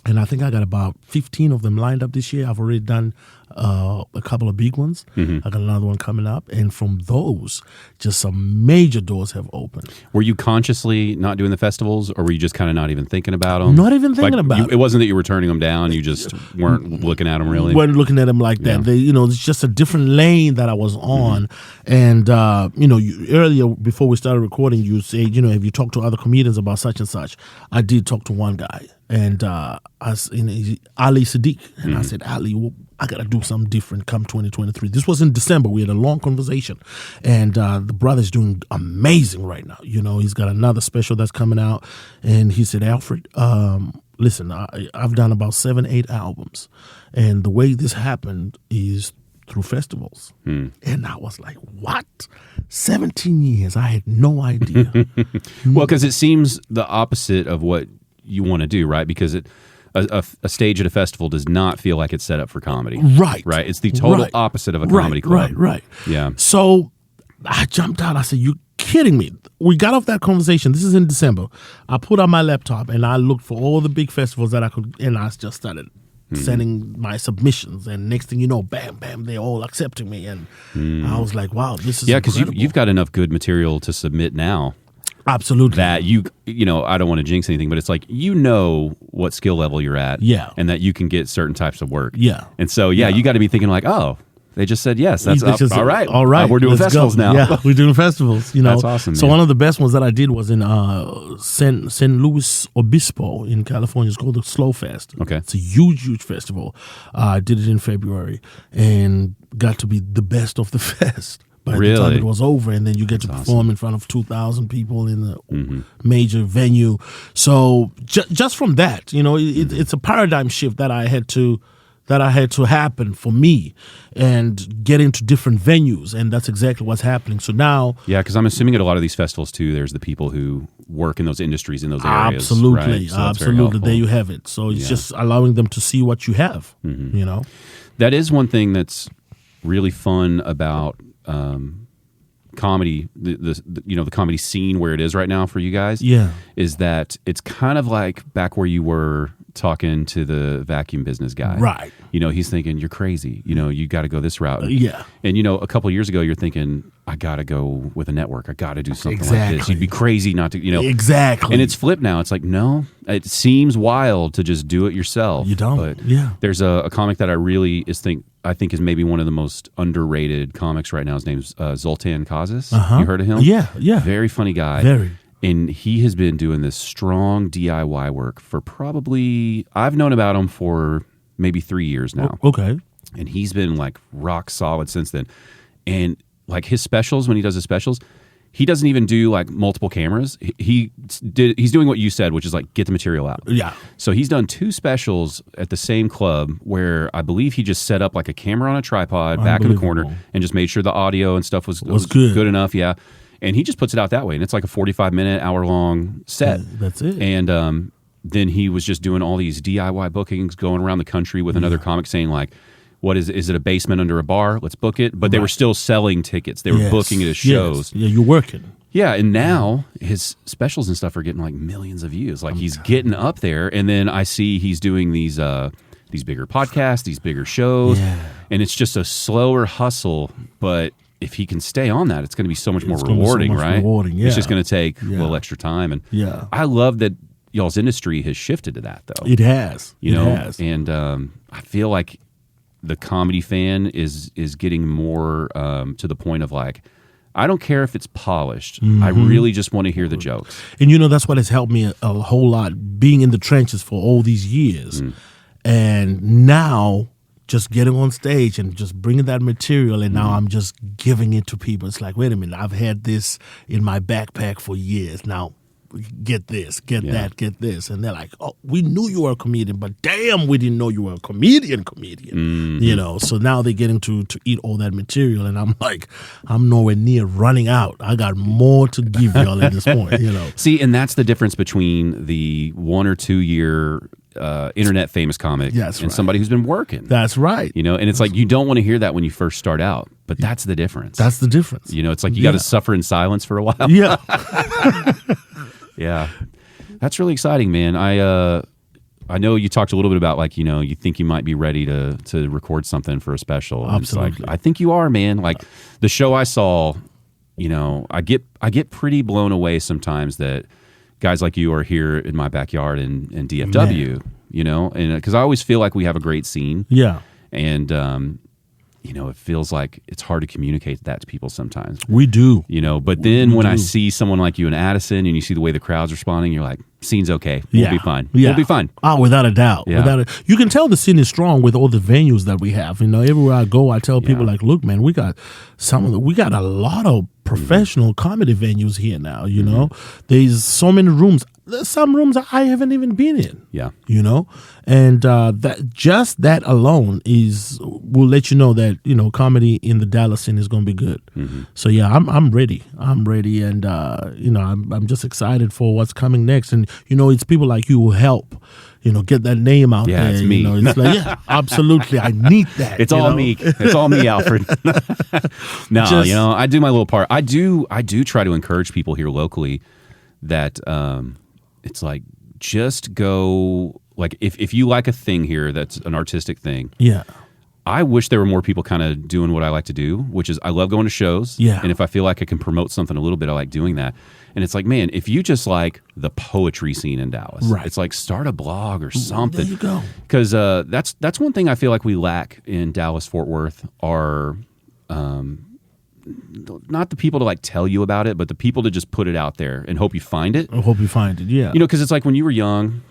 And I think I got about 15 of them lined up this year. I've already done a couple of big ones. I got another one coming up. And from those, just some major doors have opened. Were you consciously not doing the festivals, or were you just kind of not even thinking about them? Not even thinking about it. Wasn't that you were turning them down. You just weren't looking at them really. Weren't looking at them like that. They, you know, it's just a different lane that I was on. And, you know, earlier, before we started recording, you said, you know, have you talked to other comedians about such and such? I did talk to one guy. And Ali Sadiq. And I said, Ali, well, I got to do something different come 2023. This was in December. We had a long conversation. And the brother's doing amazing right now. You know, he's got another special that's coming out. And he said, Alfred, listen, I've done about 7-8 albums. And the way this happened is through festivals. And I was like, what? 17 years. I had no idea. Well, because it seems the opposite of what you want to do, right? Because a stage at a festival does not feel like it's set up for comedy. Right. Right. It's the total opposite of a comedy club. Right. Yeah. So I jumped out. I said, you kidding me? We got off that conversation. This is in December. I put on my laptop and I looked for all the big festivals that I could, and I just started sending my submissions. And next thing you know, bam, bam, they're all accepting me. And I was like, wow, this is because incredible. you've got enough good material to submit now. Absolutely. That you know, I don't want to jinx anything, but it's like, you know what skill level you're at. Yeah. And that you can get certain types of work. Yeah. And so, you got to be thinking like, oh, they just said yes. That's They just all right. All right. We're doing let's festivals go. now. Yeah, we're doing festivals. You know, That's awesome. So man. one of the best ones that I did was in San Luis Obispo in California. It's called the Slow Fest. Okay. It's a huge festival. I did it in February and got to be the best of the fest. By the time Really? it was over, and then you get to perform in front of 2,000 people in a major venue. So just from that, you know, it's a paradigm shift that I had to happen for me, and get into different venues, and that's exactly what's happening. So now, Yeah, because I'm assuming at a lot of these festivals too, there's the people who work in those industries in those areas. absolutely, right? So that's very absolutely, helpful. there you have it. So it's just allowing them to see what you have. You know, That is one thing that's really fun about comedy, the the comedy scene where it is right now for you guys, is that it's kind of like back where you were talking to the vacuum business guy. Right. He's thinking, you're crazy. You got to go this route. Yeah. And, a couple of years ago, you're thinking, I got to go with a network. I got to do something like this. You'd be crazy not to, Exactly. And it's flipped now. It's like, no, it seems wild to just do it yourself. You don't. But there's a comic that I think is maybe one of the most underrated comics right now. His name's Zoltan Kazis. You heard of him? Yeah. Very funny guy. Very. And he has been doing this strong DIY work for I've known about him for maybe 3 years now. Okay. And he's been like rock solid since then. And like his specials, when he does his specials, he doesn't even do like multiple cameras. He's doing what you said, which is like get the material out. Yeah. So he's done 2 specials at the same club where I believe he just set up like a camera on a tripod back in the corner and just made sure the audio and stuff was good enough. Yeah. And he just puts it out that way. And it's like a 45-minute, hour-long set. That's it. And then he was just doing all these DIY bookings, going around the country with another comic saying like, what is it a basement under a bar? Let's book it. But they were still selling tickets. They were booking it as shows. Yeah, you're working. Yeah, and now his specials and stuff are getting like millions of views. Like he's getting up there. And then I see he's doing these bigger podcasts, these bigger shows. Yeah. And it's just a slower hustle, but if he can stay on that, it's going to be so much more rewarding, right? Yeah. It's just going to take a little extra time. And I love that y'all's industry has shifted to that, though. It has. And I feel like the comedy fan is getting more to the point of like, I don't care if it's polished. I really just want to hear the jokes. And that's what has helped me a whole lot, being in the trenches for all these years. And now just getting on stage and just bringing that material, and now I'm just giving it to people. It's like, wait a minute, I've had this in my backpack for years. Now get this, get that, get this. And they're like, oh, we knew you were a comedian, but damn, we didn't know you were a comedian. So now they're getting to eat all that material, and I'm like, I'm nowhere near running out. I got more to give y'all at this point, See, and that's the difference between the 1 or 2 year internet famous comic and somebody who's been working. That's right. And it's like, you don't want to hear that when you first start out, but that's the difference. That's the difference. It's like you got to suffer in silence for a while. Yeah. Yeah. That's really exciting, man. I know you talked a little bit about like, you think you might be ready to record something for a special. Absolutely. It's like, I think you are, man. Like the show I saw, I get pretty blown away sometimes that guys like you are here in my backyard in DFW, and because I always feel like we have a great scene. Yeah. And, it feels like it's hard to communicate that to people sometimes. We do. But then when I see someone like you in Addison and you see the way the crowd's responding, you're like, scene's okay. We'll be fine. Yeah. We'll be fine. Oh, without a doubt. Yeah. You can tell the scene is strong with all the venues that we have. Everywhere I go, I tell people like, look, man, we got a lot of professional comedy venues here now, There's so many rooms. There's some rooms I haven't even been in. Yeah. And that alone will let you know that, comedy in the Dallas scene is going to be good. So yeah, I'm ready. And I'm just excited for what's coming next. And it's people like you who help, get that name out there. It's me. It's like, yeah, absolutely. I need that. It's all me. It's all me, Alfred. No, I do my little part. I do try to encourage people here locally that it's like, just go, like if you like a thing here that's an artistic thing. Yeah. I wish there were more people kind of doing what I like to do, which is I love going to shows. Yeah. And if I feel like I can promote something a little bit, I like doing that. And it's like, man, if you just like the poetry scene in Dallas, it's like start a blog or something. There you go. Because that's one thing I feel like we lack in Dallas, Fort Worth are not the people to like tell you about it, but the people to just put it out there and hope you find it. I hope you find it, yeah. Because it's like when you were young,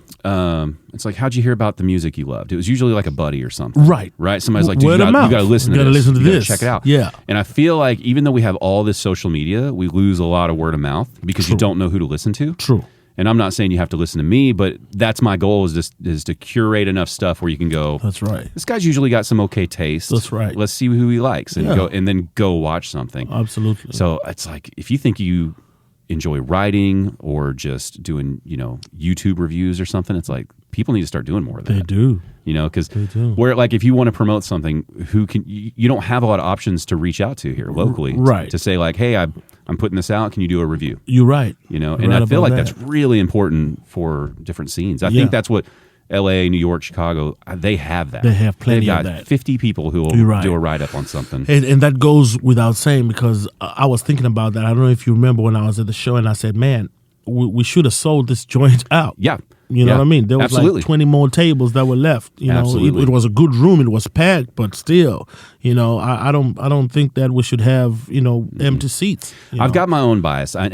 it's like, how'd you hear about the music you loved? It was usually like a buddy or something. Right. Somebody's like, dude, you got to listen to this. Listen to this. Check it out. Yeah. And I feel like even though we have all this social media, we lose a lot of word of mouth because you don't know who to listen to. True. And I'm not saying you have to listen to me, but that's my goal is to curate enough stuff where you can go, that's right. This guy's usually got some okay taste. That's right. Let's see who he likes and then go watch something. Absolutely. So it's like, if you think you enjoy writing or just doing, YouTube reviews or something, it's like people need to start doing more of that. They do. Because where like if you want to promote something, you don't have a lot of options to reach out to here locally, right? To say like, hey, I'm putting this out. Can you do a review? You're right. And I feel like that's really important for different scenes. I think that's what L.A., New York, Chicago, they have that. They have plenty They've of got that. 50 people who will do a write-up on something. And that goes without saying, because I was thinking about that. I don't know if you remember when I was at the show and I said, man, we should have sold this joint out. Yeah. You know what I mean? There was Absolutely. like 20 more tables that were left. It was a good room. It was packed, but still, I don't think that we should have, empty seats. I've got my own bias, I've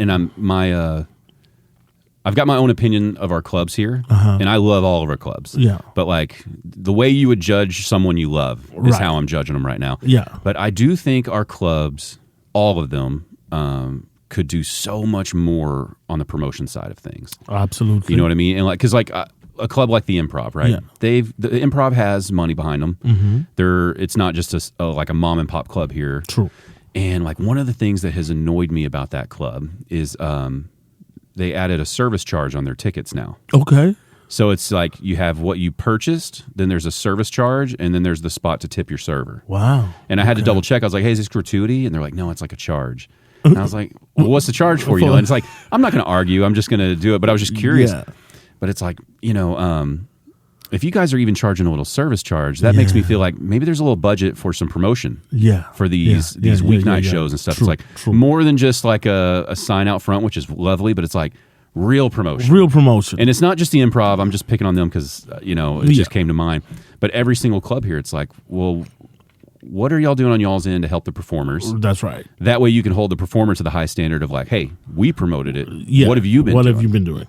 got my own opinion of our clubs here, and I love all of our clubs. Yeah. But like the way you would judge someone you love is how I'm judging them right now. Yeah. But I do think our clubs, all of them, could do so much more on the promotion side of things. Absolutely. You know what I mean? And like, because like a club like the Improv, right? Yeah. The Improv has money behind them. Mm-hmm. It's not just like a mom and pop club here. True. And like one of the things that has annoyed me about that club is they added a service charge on their tickets now. Okay. So it's like you have what you purchased, then there's a service charge, and then there's the spot to tip your server. Wow. And I had to double check. I was like, hey, is this gratuity? And they're like, no, it's like a charge. And I was like, well, what's the charge for? And it's like, I'm not going to argue. I'm just going to do it. But I was just curious. Yeah. But it's like, if you guys are even charging a little service charge, that makes me feel like maybe there's a little budget for some promotion. For these weeknight shows and stuff. True, it's like more than just like a sign out front, which is lovely, but it's like real promotion. And it's not just the Improv. I'm just picking on them because, it just came to mind. But every single club here, it's like, well, what are y'all doing on y'all's end to help the performers? That's right. That way you can hold the performer to the high standard of like, hey, we promoted it. Yeah. What have you been doing? What have you been doing?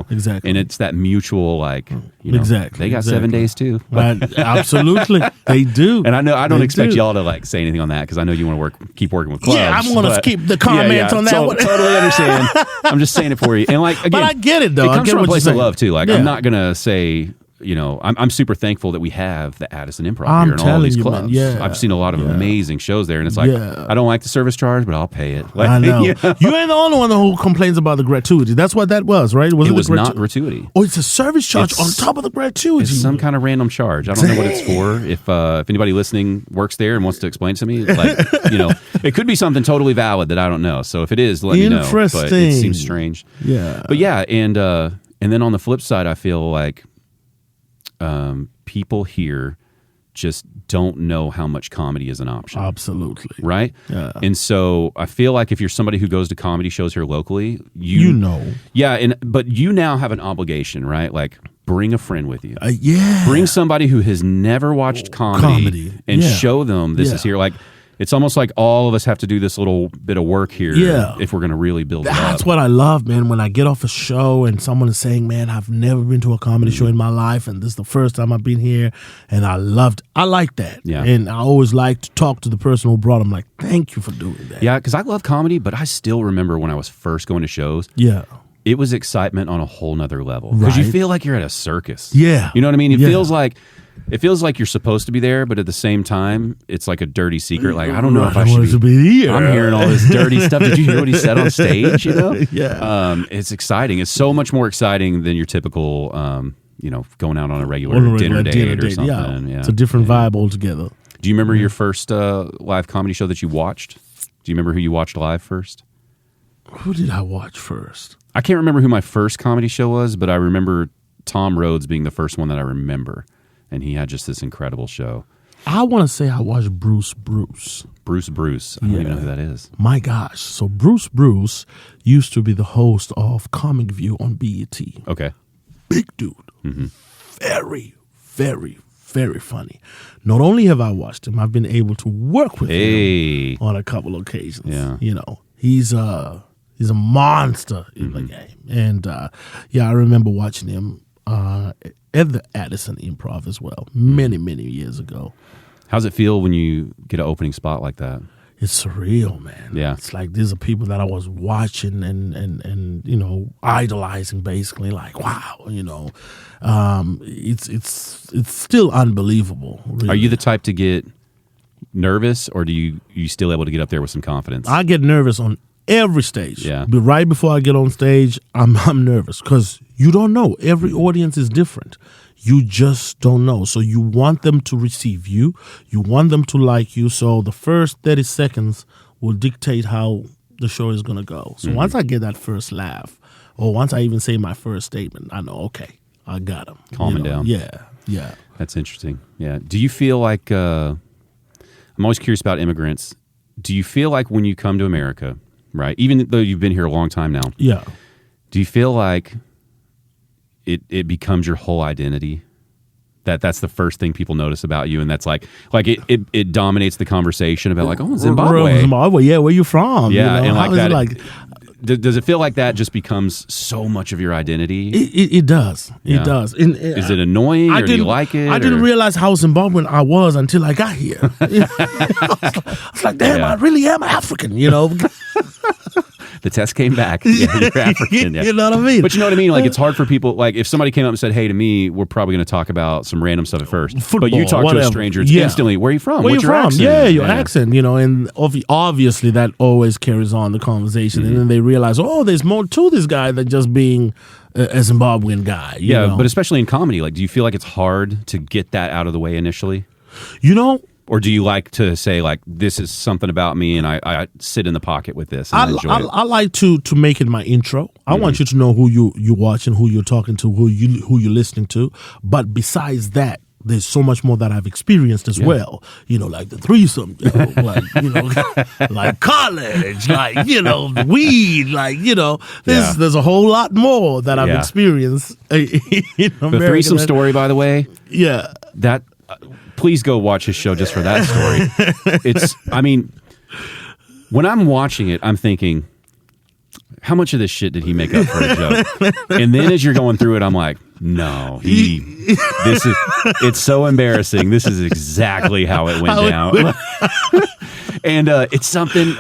Exactly. And it's that mutual like, exactly. They got 7 days too. Absolutely. They do. And I know I don't expect y'all to like say anything on that because I know you want to keep working with clubs. Yeah, I'm going to skip the comments on that one. Totally understand. I'm just saying it for you. And like, again, but I get it though. It comes from a place of love too. Like I'm not going to say, I'm super thankful that we have the Addison Improv here and all these clubs. Man, I've seen a lot of amazing shows there, and it's like I don't like the service charge, but I'll pay it. Like, I know. You ain't the only one who complains about the gratuity. That's what that was, right? It was not gratuity. Oh, it's a service charge on top of the gratuity. It's some kind of random charge. I don't know what it's for. If anybody listening works there and wants to explain to me, like it could be something totally valid that I don't know. So if it is, let me know. But it seems strange. Yeah. But yeah, and then on the flip side, I feel like people here just don't know how much comedy is an option. Absolutely. Right? Yeah. And so I feel like if you're somebody who goes to comedy shows here locally, you know. Yeah, but you now have an obligation, right? Like bring a friend with you. Yeah. Bring somebody who has never watched comedy. And show them this is here. Like it's almost like all of us have to do this little bit of work here if we're going to really build it up. That's what I love, man. When I get off a show and someone is saying, man, I've never been to a comedy show in my life, and this is the first time I've been here, and I like that. Yeah. And I always like to talk to the person who brought them, like, thank you for doing that. Yeah, because I love comedy, but I still remember when I was first going to shows. Yeah. It was excitement on a whole nother level. Because you feel like you're at a circus. Yeah. You know what I mean? It feels like you're supposed to be there, but at the same time, it's like a dirty secret. Like, I don't know if I should be here. I'm hearing all this dirty stuff. Did you hear what he said on stage? Yeah. It's exciting. It's so much more exciting than your typical, going out on a regular dinner date or something. Yeah. It's a different vibe altogether. Do you remember your first live comedy show that you watched? Do you remember who you watched live first? Who did I watch first? I can't remember who my first comedy show was, but I remember Tom Rhodes being the first one that I remember. And he had just this incredible show. I want to say I watched Bruce. Bruce. I don't even know who that is. My gosh. So Bruce used to be the host of Comic View on BET. Okay. Big dude. Mm-hmm. Very, very, very funny. Not only have I watched him, I've been able to work with him on a couple of occasions. Yeah. He's a monster in the game. And I remember watching him at the Addison Improv as well, many, many years ago. How's it feel when you get an opening spot like that? It's surreal, man. Yeah. It's like these are people that I was watching and idolizing, basically. Like, wow, it's still unbelievable. Really. Are you the type to get nervous, or do you still able to get up there with some confidence? I get nervous on Every stage. Yeah. But right before I get on stage, I'm nervous because you don't know. Every audience is different. You just don't know. So you want them to receive you. You want them to like you. So the first 30 seconds will dictate how the show is going to go. So once I get that first laugh, or once I even say my first statement, I know, okay, I got him. Calming down. Yeah. That's interesting. Yeah. Do you feel like, I'm always curious about immigrants. Do you feel like when you come to America, right, even though you've been here a long time now, Yeah. do you feel like it becomes your whole identity? That's the first thing people notice about you, and that's like it dominates the conversation about like, oh, Zimbabwe, yeah, where you from? Yeah, you know? and How like is that. It like, Does it feel like that just becomes so much of your identity? it does. Yeah. It does. Is it annoying, or do you like it? I didn't realize how Zimbabwean I was until I got here. I was like, damn, I really am African, you know. The test came back. Yeah, you're African. Yeah. You know what I mean? But you know what I mean? Like, it's hard for people. Like, if somebody came up and said, hey, to me, we're probably going to talk about some random stuff at first. Football, but you talk to a stranger, it's instantly, where are you from? Where What's you your from? accent? Yeah, your accent, you know, and obviously that always carries on the conversation. And then they realize, oh, there's more to this guy than just being a Zimbabwean guy. You know? But especially in comedy, like, do you feel like it's hard to get that out of the way initially? You know, or do you like to say, like, this is something about me and I sit in the pocket with this and I enjoy it? I like to make it my intro. I want you to know who you're watching, who you're talking to, who you're listening to. But besides that, there's so much more that I've experienced as well. You know, like the threesome, like, you know, like college, like, you know, the weed, like, you know, there's a whole lot more that I've experienced in America. The threesome story, by the way. Yeah. That... please go watch his show just for that story. I mean, when I'm watching it, I'm thinking, how much of this shit did he make up for a joke? And then as you're going through it, I'm like, no, it's so embarrassing. This is exactly how it went down. And it's something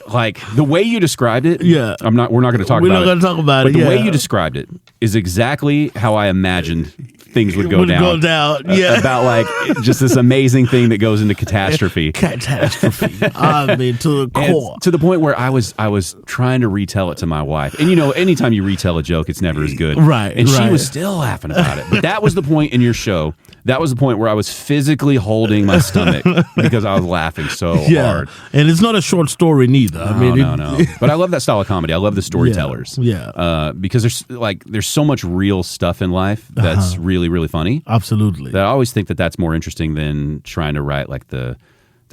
like the way you described it. Yeah. We're not going to talk about it. We're not going to talk about it. But the way you described it is exactly how I imagined things would go down. Yeah. About like just this amazing thing that goes into catastrophe. I mean, to the core. To the point where I was trying to retell it to my wife. And you know, anytime you retell a joke, it's never as good. Right. And she was still laughing about it. But that was the point in your show. That was the point where I was physically holding my stomach because I was laughing so hard. And it's not a short story neither. No. But I love that style of comedy. I love the storytellers. Yeah. Because there's so much real stuff in life that's really, really funny. Absolutely. That I always think that's more interesting than trying to write like the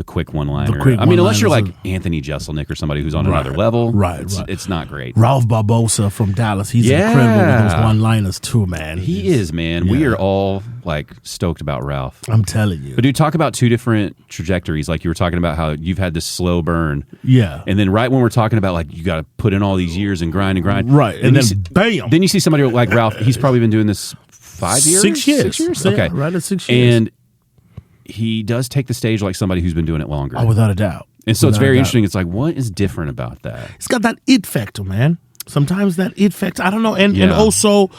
quick one-liner. I mean, unless you're like Anthony Jeselnik or somebody who's on another level. Right. It's not great. Ralph Barbosa from Dallas. He's incredible with those one-liners too, man. He is, man. Yeah. We are all like stoked about Ralph. I'm telling you. But dude, talk about two different trajectories. Like you were talking about how you've had this slow burn. Yeah. And then right when we're talking about like you got to put in all these years and grind. Right. And then bam. Then you see somebody like Ralph. He's probably been doing this 5 years? 6 years. 6 years? Yeah, okay. Right at 6 years. And he does take the stage like somebody who's been doing it longer. Oh, without a doubt. And so it's very interesting. It's like, what is different about that? It's got that it factor, man. Sometimes that it factor, I don't know. And also,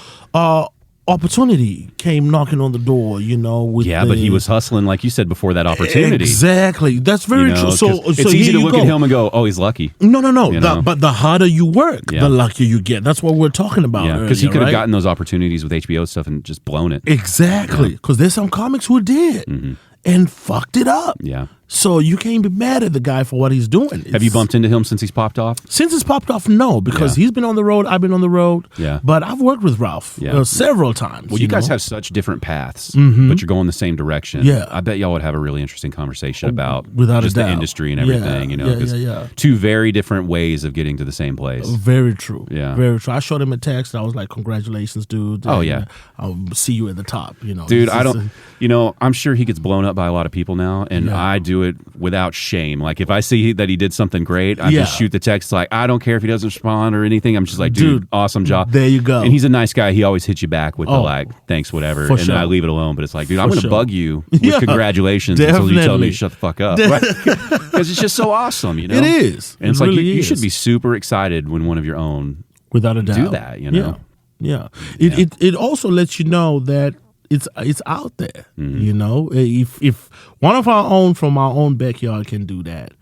opportunity came knocking on the door, you know. But he was hustling, like you said, before that opportunity. Exactly. That's very true. So it's easy to look at him and go, oh, he's lucky. No. But the harder you work, the luckier you get. That's what we're talking about. Yeah, because he could have gotten those opportunities with HBO stuff and just blown it. Exactly. Because there's some comics who did. Mm-hmm. And fucked it up. Yeah. So you can't be mad at the guy for what he's doing. Have you bumped into him since he's popped off? Since he's popped off, no, because he's been on the road. I've been on the road. Yeah. But I've worked with Ralph several times. Well, you guys have such different paths, but you're going the same direction. Yeah. I bet y'all would have a really interesting conversation about without just a doubt. the industry and everything. You know, two very different ways of getting to the same place. Very true. Yeah. Very true. I showed him a text. I was like, "Congratulations, dude." Oh yeah. I'll see you at the top. You know, dude. I'm sure he gets blown up by a lot of people now, and I do it without shame. Like if I see that he did something great, I just shoot the text like, I don't care if he doesn't respond or anything. I'm just like, dude, awesome job. There you go. And he's a nice guy. He always hits you back with the like, thanks, whatever. And then I leave it alone. But it's like, dude, I'm going to bug you with congratulations until you tell me to shut the fuck up. Because it's just so awesome, you know? It is. And it's like, you should be super excited when one of your own without a doubt do that, you know? Yeah. It also lets you know that it's out there. You know, if one of our own from our own backyard can do that,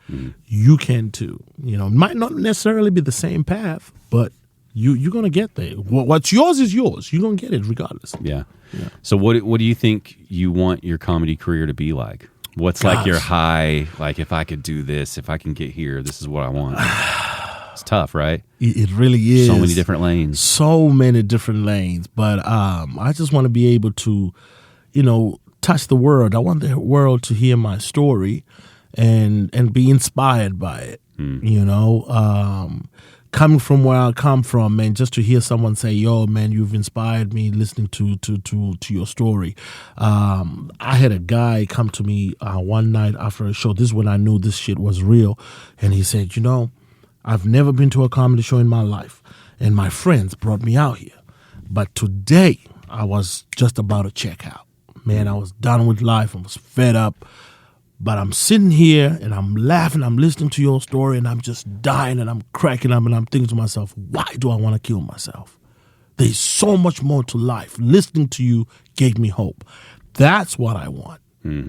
you can too. You know, it might not necessarily be the same path, but you're gonna get there. What's yours is yours. You're gonna get it regardless. Yeah. So what do you think you want your comedy career to be like? What's like your high? Like, if I could do this, if I can get here, this is what I want. It's tough, right? It really is. So many different lanes. So many different lanes. But I just want to be able to, you know, touch the world. I want the world to hear my story and be inspired by it. You know, coming from where I come from, man, just to hear someone say, "Yo, man, you've inspired me listening to your story." I had a guy come to me one night after a show. This is when I knew this shit was real, and he said, "You know, I've never been to a comedy show in my life, and my friends brought me out here, but today I was just about to check out. Man, I was done with life. I was fed up." But I'm sitting here and I'm laughing, I'm listening to your story, and I'm just dying and I'm cracking up and I'm thinking to myself, why do I want to kill myself? There's so much more to life. Listening to you gave me hope. That's what I want.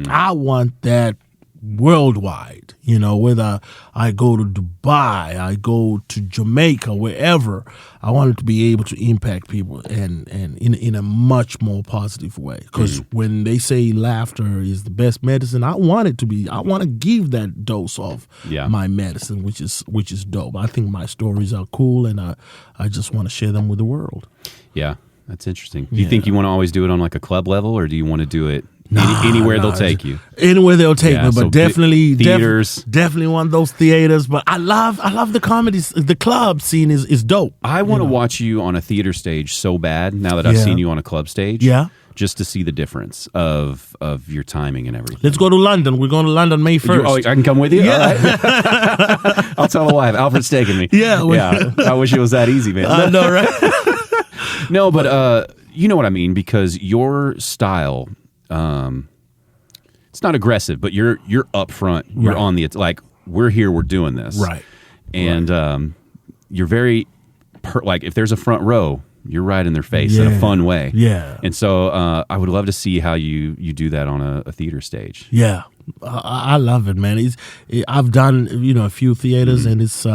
I want that worldwide, you know, whether I go to Dubai, I go to Jamaica, wherever, I want it to be able to impact people and in a much more positive way. Because when they say laughter is the best medicine, I want it to be. I want to give that dose of my medicine, which is dope. I think my stories are cool, and I just want to share them with the world. Yeah, that's interesting. Do you think you want to always do it on like a club level, or do you want to do it anywhere they'll take you? Anywhere they'll take me, but so definitely theaters. Definitely want those theaters. But I love the comedy. The club scene is dope. I want to watch you on a theater stage so bad now that I've seen you on a club stage. Yeah. Just to see the difference of your timing and everything. Let's go to London. We're going to London May 1st. Oh, I can come with you? Yeah. All right. I'll tell my wife. Alfred's taking me. Yeah. I wish it was that easy, man. I know, right? No, but you know what I mean, because your style, it's not aggressive, but you're upfront. You're on the, like, we're here, we're doing this. Right. And you're very, like, if there's a front row, you're right in their face in a fun way. Yeah. And so I would love to see how you do that on a theater stage. Yeah. I love it, man. I've done, you know, a few theaters, and it's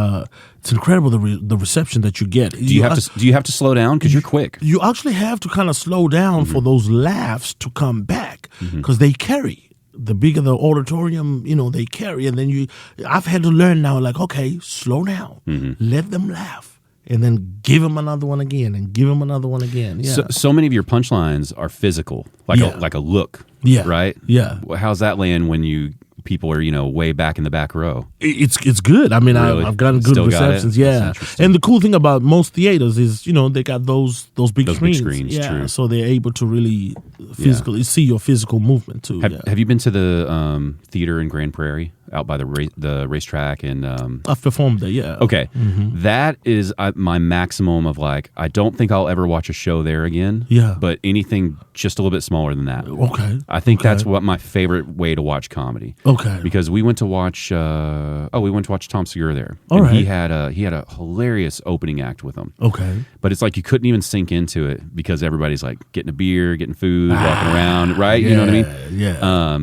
incredible the reception that you get. Do you have to slow down because you're quick? You actually have to kind of slow down for those laughs to come back, because they carry. The bigger the auditorium, you know, they carry, and then I've had to learn now, like, okay, slow down, let them laugh. And then give him another one again, and give him another one again. Yeah. So many of your punchlines are physical, like a look. Yeah. Right. Yeah. How's that land when people are, you know, way back in the back row? It's good. I mean, really? I've gotten good Still receptions. Yeah. And the cool thing about most theaters is, you know, they got those big screens. Big screens, yeah. true. So they're able to really physically see your physical movement too. Have you been to the theater in Grand Prairie out by the racetrack? And I've performed there. Yeah. Okay. That is my maximum of, like, I don't think I'll ever watch a show there again. Yeah. But anything just a little bit smaller than that. Okay. I think that's what my favorite way to watch comedy. Okay. Because we went to watch Tom Segura there. All right. He had a hilarious opening act with him. Okay. But it's like you couldn't even sink into it because everybody's like getting a beer, getting food, walking around, right? Yeah, you know what I mean? Yeah.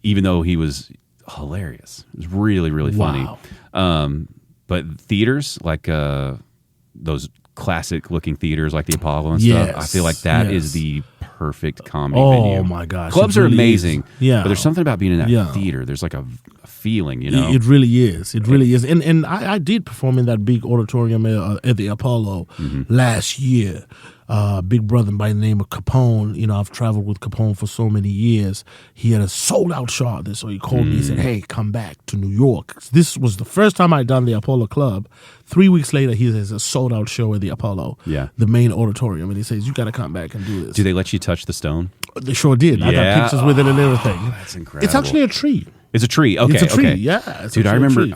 Even though he was hilarious. It was really, really funny. Wow. But theaters, like those classic looking theaters like the Apollo and stuff, I feel like that is the perfect comedy venue. Oh my gosh. Clubs are amazing. Yeah. But there's something about being in that theater. There's like a feeling, you know? It really is. It really is. And I did perform in that big auditorium at the Apollo last year. Big brother by the name of Capone. You know, I've traveled with Capone for so many years. He had a sold-out show there, so he called me and said, hey, come back to New York. This was the first time I'd done the Apollo Club. 3 weeks later, he has a sold-out show at the Apollo, the main auditorium, and he says, you got to come back and do this. Do they let you touch the stone? They sure did. I got pictures with it and everything. That's incredible. It's actually a tree. It's a tree. Okay. It's a tree. Okay. Yeah. Dude, I remember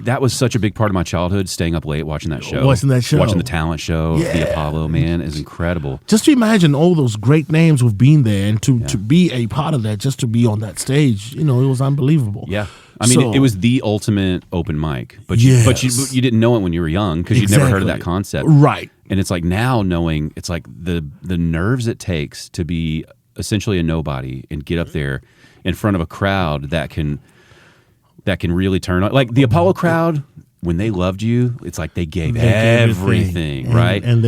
that was such a big part of my childhood, staying up late watching that show. Watching the talent show, the Apollo, man, is incredible. Just to imagine all those great names who've been there, and to be a part of that, just to be on that stage, you know, it was unbelievable. Yeah. I mean, it was the ultimate open mic, but you didn't know it when you were young because you'd never heard of that concept. Right. And it's like now knowing, it's like the nerves it takes to be essentially a nobody and get up there in front of a crowd that can really turn on. Like the Apollo crowd, when they loved you, it's like they gave everything, right? And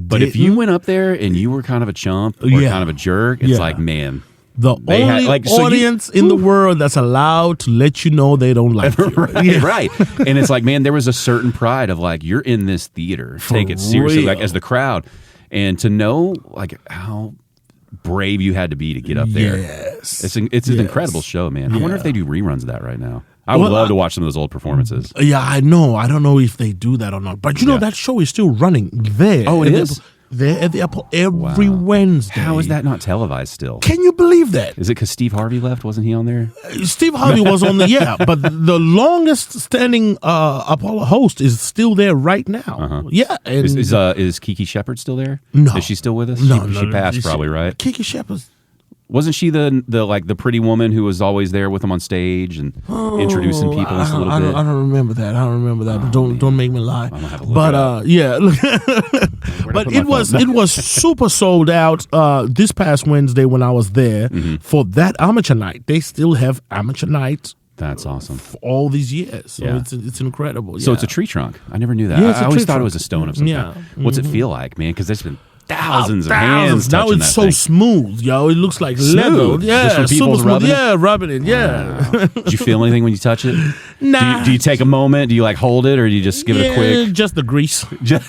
But if you went up there and you were kind of a chump or kind of a jerk, it's like, man. The only audience in the world that's allowed to let you know they don't like you. Right. And it's like, man, there was a certain pride of like, you're in this theater. Take it seriously, like as the crowd. And to know like how brave you had to be to get up there. Yes. It's an incredible show, man. I wonder if they do reruns of that right now. I would love to watch some of those old performances. Yeah, I know. I don't know if they do that or not. But you know, that show is still running there. Oh, it is? They're at the Apple every Wednesday. How is that not televised still? Can you believe that? Is it because Steve Harvey left? Wasn't he on there? Steve Harvey was on but the longest standing Apollo host is still there right now. Yeah. And is Kiki Shepard still there? No. Is she still with us? No, she passed probably, right? Kiki Shepard. Wasn't she the pretty woman who was always there with him on stage and introducing people just a little bit? I don't remember that. Don't make me lie. I'm gonna have to look But it was super sold out this past Wednesday when I was there for that amateur night. They still have amateur nights. That's awesome. For all these years. So it's incredible. So it's a tree trunk. I never knew that. Yeah, I always thought it was a stone of some kind. What's it feel like, man? Because there's been thousands of hands now touching it's that so thing. smooth, yo. It looks like leather. Yeah, just from people super smooth. rubbing Rubbing it. Yeah. Wow. Did you feel anything when you touch it? Nah. Do you take a moment? Do you like hold it, or do you just give it a quick? Just the grease. You just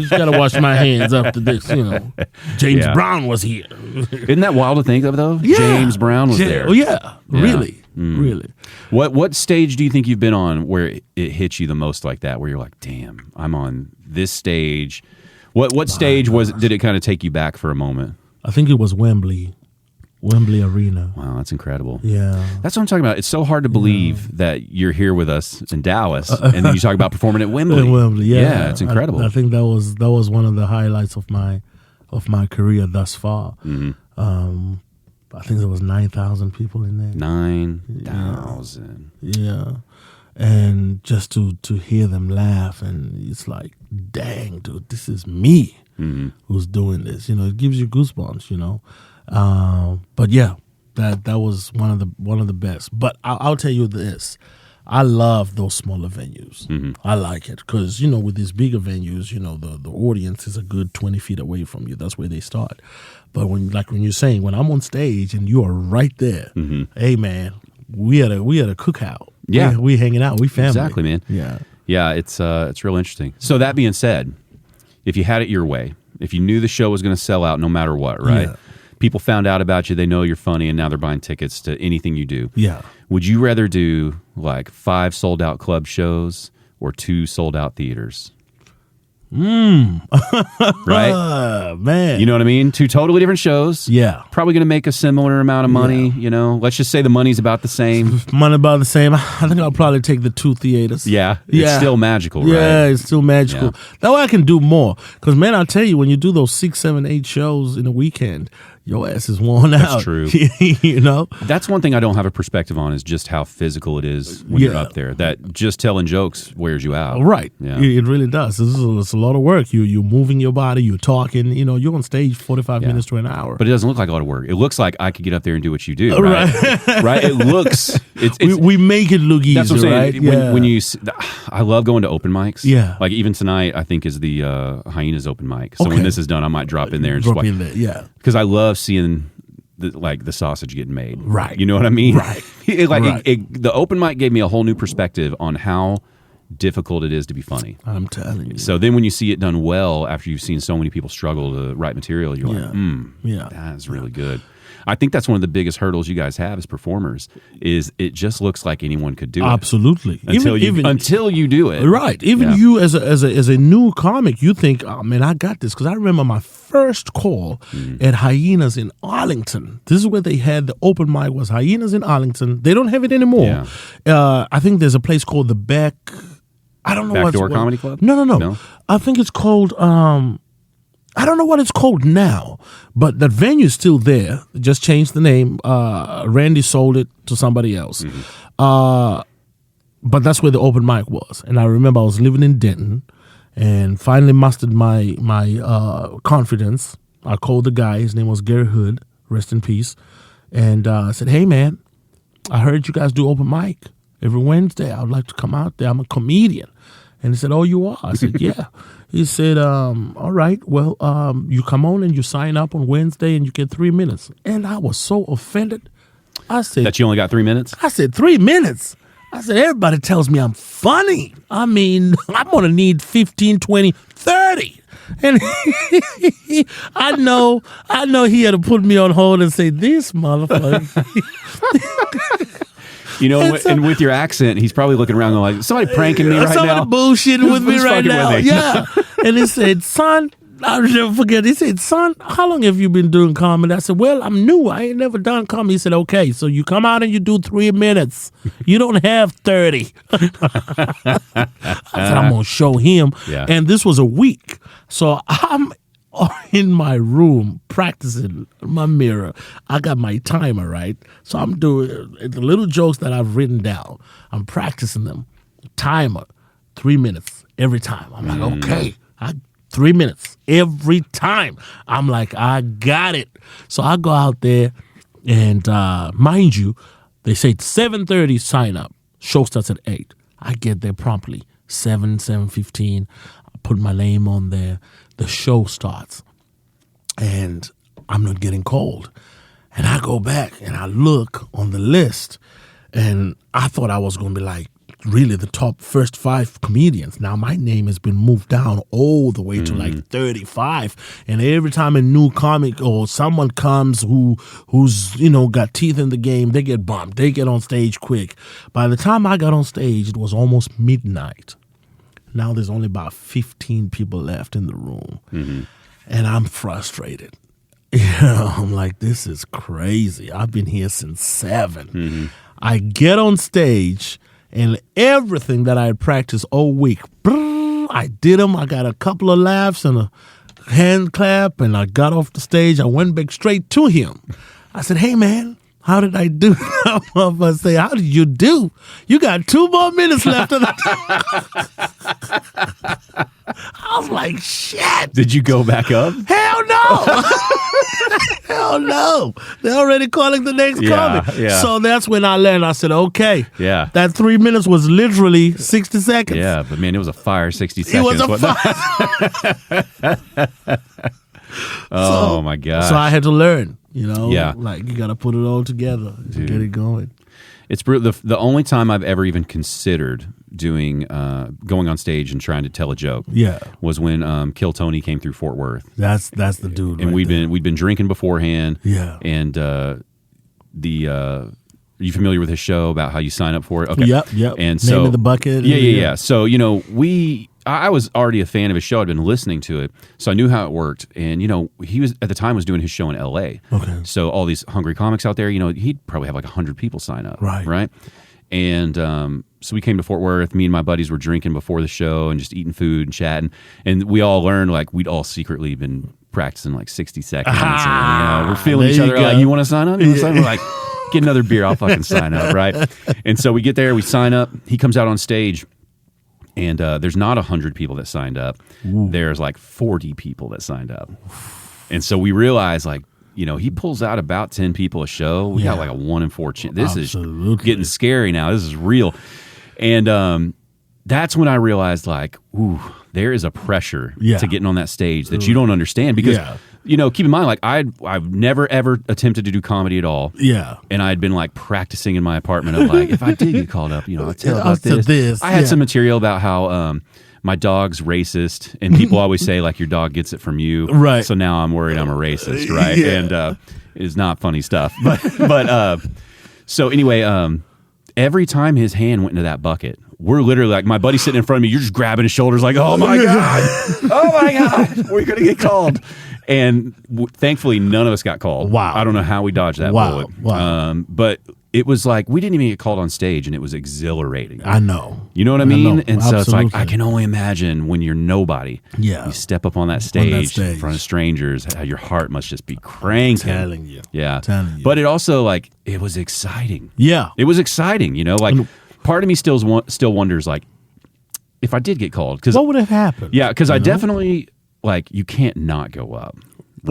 gotta wash my hands after this. You know, James Brown was here. Isn't that wild to think of, though? Yeah. James Brown was there. Oh yeah, really, really. What stage do you think you've been on where it hits you the most like that? Where you're like, damn, I'm on this stage. What stage did it kind of take you back for a moment? I think it was Wembley Arena. Wow, that's incredible. Yeah. That's what I'm talking about. It's so hard to believe that you're here with us in Dallas, and then you talk about performing at Wembley. At Wembley, yeah, it's incredible. I think that was one of the highlights of my career thus far. I think there was 9,000 people in there. 9,000. Yeah. And just to hear them laugh, and it's like, dang, dude, this is me who's doing this. You know, it gives you goosebumps. You know, but yeah, that was one of the best. But I'll tell you this: I love those smaller venues. I like it because with these bigger venues, the audience is a good 20 feet away from you. That's where they start. But when you're saying, when I'm on stage and you are right there, hey man, we at a cookout. Yeah, we hanging out. We family. Exactly, man. Yeah. It's real interesting. So that being said, if you had it your way, if you knew the show was going to sell out no matter what, right? Yeah. People found out about you. They know you're funny, and now they're buying tickets to anything you do. Yeah. Would you rather do like 5 sold out club shows or 2 sold out theaters? Right? Man. You know what I mean? 2 totally different shows. Yeah. Probably going to make a similar amount of money, Let's just say the money's about the same. Money about the same. I think I'll probably take the 2 theaters. Yeah. It's still magical, right? Yeah, it's still magical. Yeah. That way I can do more. Because, man, I'll tell you, when you do those 6, 7, 8 shows in a weekend, your ass is worn out. That's true. That's one thing I don't have a perspective on, is just how physical it is when you're up there. That just telling jokes wears you out. Right. Yeah. It really does. It's a lot of work. You're moving your body. You're talking. You're on stage 45 minutes to an hour. But it doesn't look like a lot of work. It looks like I could get up there and do what you do. Right. Right. It looks. We make it look easy. That's what I'm saying. Right? When you, I love going to open mics. Yeah. Like even tonight, I think is the Hyenas open mic. So when this is done, I might drop in there and drop in there. Yeah. Because I love seeing the sausage getting made. Right. You know what I mean? Right. The open mic gave me a whole new perspective on how difficult it is to be funny. I'm telling you. So then when you see it done well, after you've seen so many people struggle to write material, you're like, that's really good. I think that's one of the biggest hurdles you guys have as performers, is it just looks like anyone could do it. Absolutely. Until you do it. Right. Even you as a new comic, you think, oh man, I got this. Because I remember my first call at Hyenas in Arlington. This is where they had the open mic, was Hyenas in Arlington. They don't have it anymore. Yeah. I think there's a place called the Back. I don't know Backdoor Comedy Club? No. I think it's called. I don't know what it's called now, but that venue's still there. Just changed the name. Randy sold it to somebody else. But that's where the open mic was. And I remember I was living in Denton and finally mustered my confidence. I called the guy. His name was Gary Hood. rest in peace. And I said, hey, man, I heard you guys do open mic every Wednesday. I would like to come out there. I'm a comedian. And he said, oh, you are? I said, yeah. He said, all right, well, you come on and you sign up on Wednesday and you get 3 minutes. And I was so offended. I said, that you only got 3 minutes? I said, 3 minutes? I said, everybody tells me I'm funny. I mean, I'm going to need 15, 20, 30. And I know he had to put me on hold and say, this motherfucker. You know, and with your accent, he's probably looking around going like, somebody pranking me right now? Somebody bullshitting with me right now. Yeah. And he said, son, I'll never forget. He said, son, how long have you been doing comedy? I said, well, I'm new. I ain't never done comedy. He said, okay, so you come out and you do 3 minutes. You don't have 30. I said, I'm going to show him. Yeah. And this was a week. So I'm in my room practicing my mirror. I got my timer, right? So I'm doing the little jokes that I've written down. I'm practicing them. Timer, 3 minutes every time. I'm like, okay, 3 minutes every time. I'm like, I got it. So I go out there and mind you, they say 7:30 sign up. Show starts at 8. I get there promptly, 7:15. I put my name on there. The show starts, and I'm not getting called. And I go back, and I look on the list, and I thought I was going to be like really the top first 5 comedians. Now, my name has been moved down all the way to like 35. And every time a new comic or someone comes who's, you know, got teeth in the game, they get bumped. They get on stage quick. By the time I got on stage, it was almost midnight. Now there's only about 15 people left in the room. And I'm frustrated. You know, I'm like, this is crazy. I've been here since 7. I get on stage, and everything that I had practiced all week, I did them. I got a couple of laughs and a hand clap, and I got off the stage. I went back straight to him. I said, hey, man, how did I do? I say, how did you do? You got 2 more minutes left of the I was like, shit. Did you go back up? Hell no. Hell no. They're already calling the next comic. Yeah. So that's when I learned. I said, okay. Yeah. That 3 minutes was literally 60 seconds. Yeah, but man, it was a fire 60 seconds. It was a fire. Oh, my gosh. So I had to learn, you know. Yeah. Like, you got to put it all together to get it going. It's brutal. The only time I've ever even considered doing going on stage and trying to tell a joke was when Kill Tony came through Fort Worth. That's the dude. And we'd been drinking beforehand. Yeah. And are you familiar with his show about how you sign up for it? Okay. Yep. And so Name of the bucket. Yeah. So, you know, I was already a fan of his show. I'd been listening to it, so I knew how it worked. And, you know, he was at the time was doing his show in L.A. Okay. So all these hungry comics out there, you know, he'd probably have like 100 people sign up. Right. And so we came to Fort Worth. Me and my buddies were drinking before the show and just eating food and chatting. And we all learned, like, we'd all secretly been practicing like 60 seconds. And, you know, we're feeling each other. Like, you want to sign up? You want to sign up? We're like, get another beer. I'll fucking sign up, right? And so we get there. We sign up. He comes out on stage. And there's not 100 people that signed up. Ooh. There's like 40 people that signed up. And so we realized, like, you know, he pulls out about 10 people a show. We got like a 1 in 4 chance. This is getting scary now. This is real. And that's when I realized, like, ooh, there is a pressure to getting on that stage that you don't understand. Because, you know, keep in mind, like, I've never, ever attempted to do comedy at all. Yeah. And I'd been, like, practicing in my apartment of, like, if I did get called up, you know, I'd tell about this. I had some material about how my dog's racist, and people always say, like, your dog gets it from you. Right. So now I'm worried I'm a racist, right? And it's not funny stuff. But so anyway, every time his hand went into that bucket, we're literally like, my buddy's sitting in front of me, you're just grabbing his shoulders like, oh my God, we're going to get called. And thankfully, none of us got called. Wow. I don't know how we dodged that bullet. Wow. But it was like, we didn't even get called on stage, and it was exhilarating. I know. You know what I mean? And so Absolutely. it's like, I can only imagine when you're nobody. Yeah. You step up on that stage in front of strangers, how your heart must just be cranking. I'm telling you. Yeah. Telling you. But it also, like, it was exciting. Yeah. It was exciting, you know? Like, part of me still wonders, like, if I did get called. What would have happened? Yeah, because I definitely, like, you can't not go up.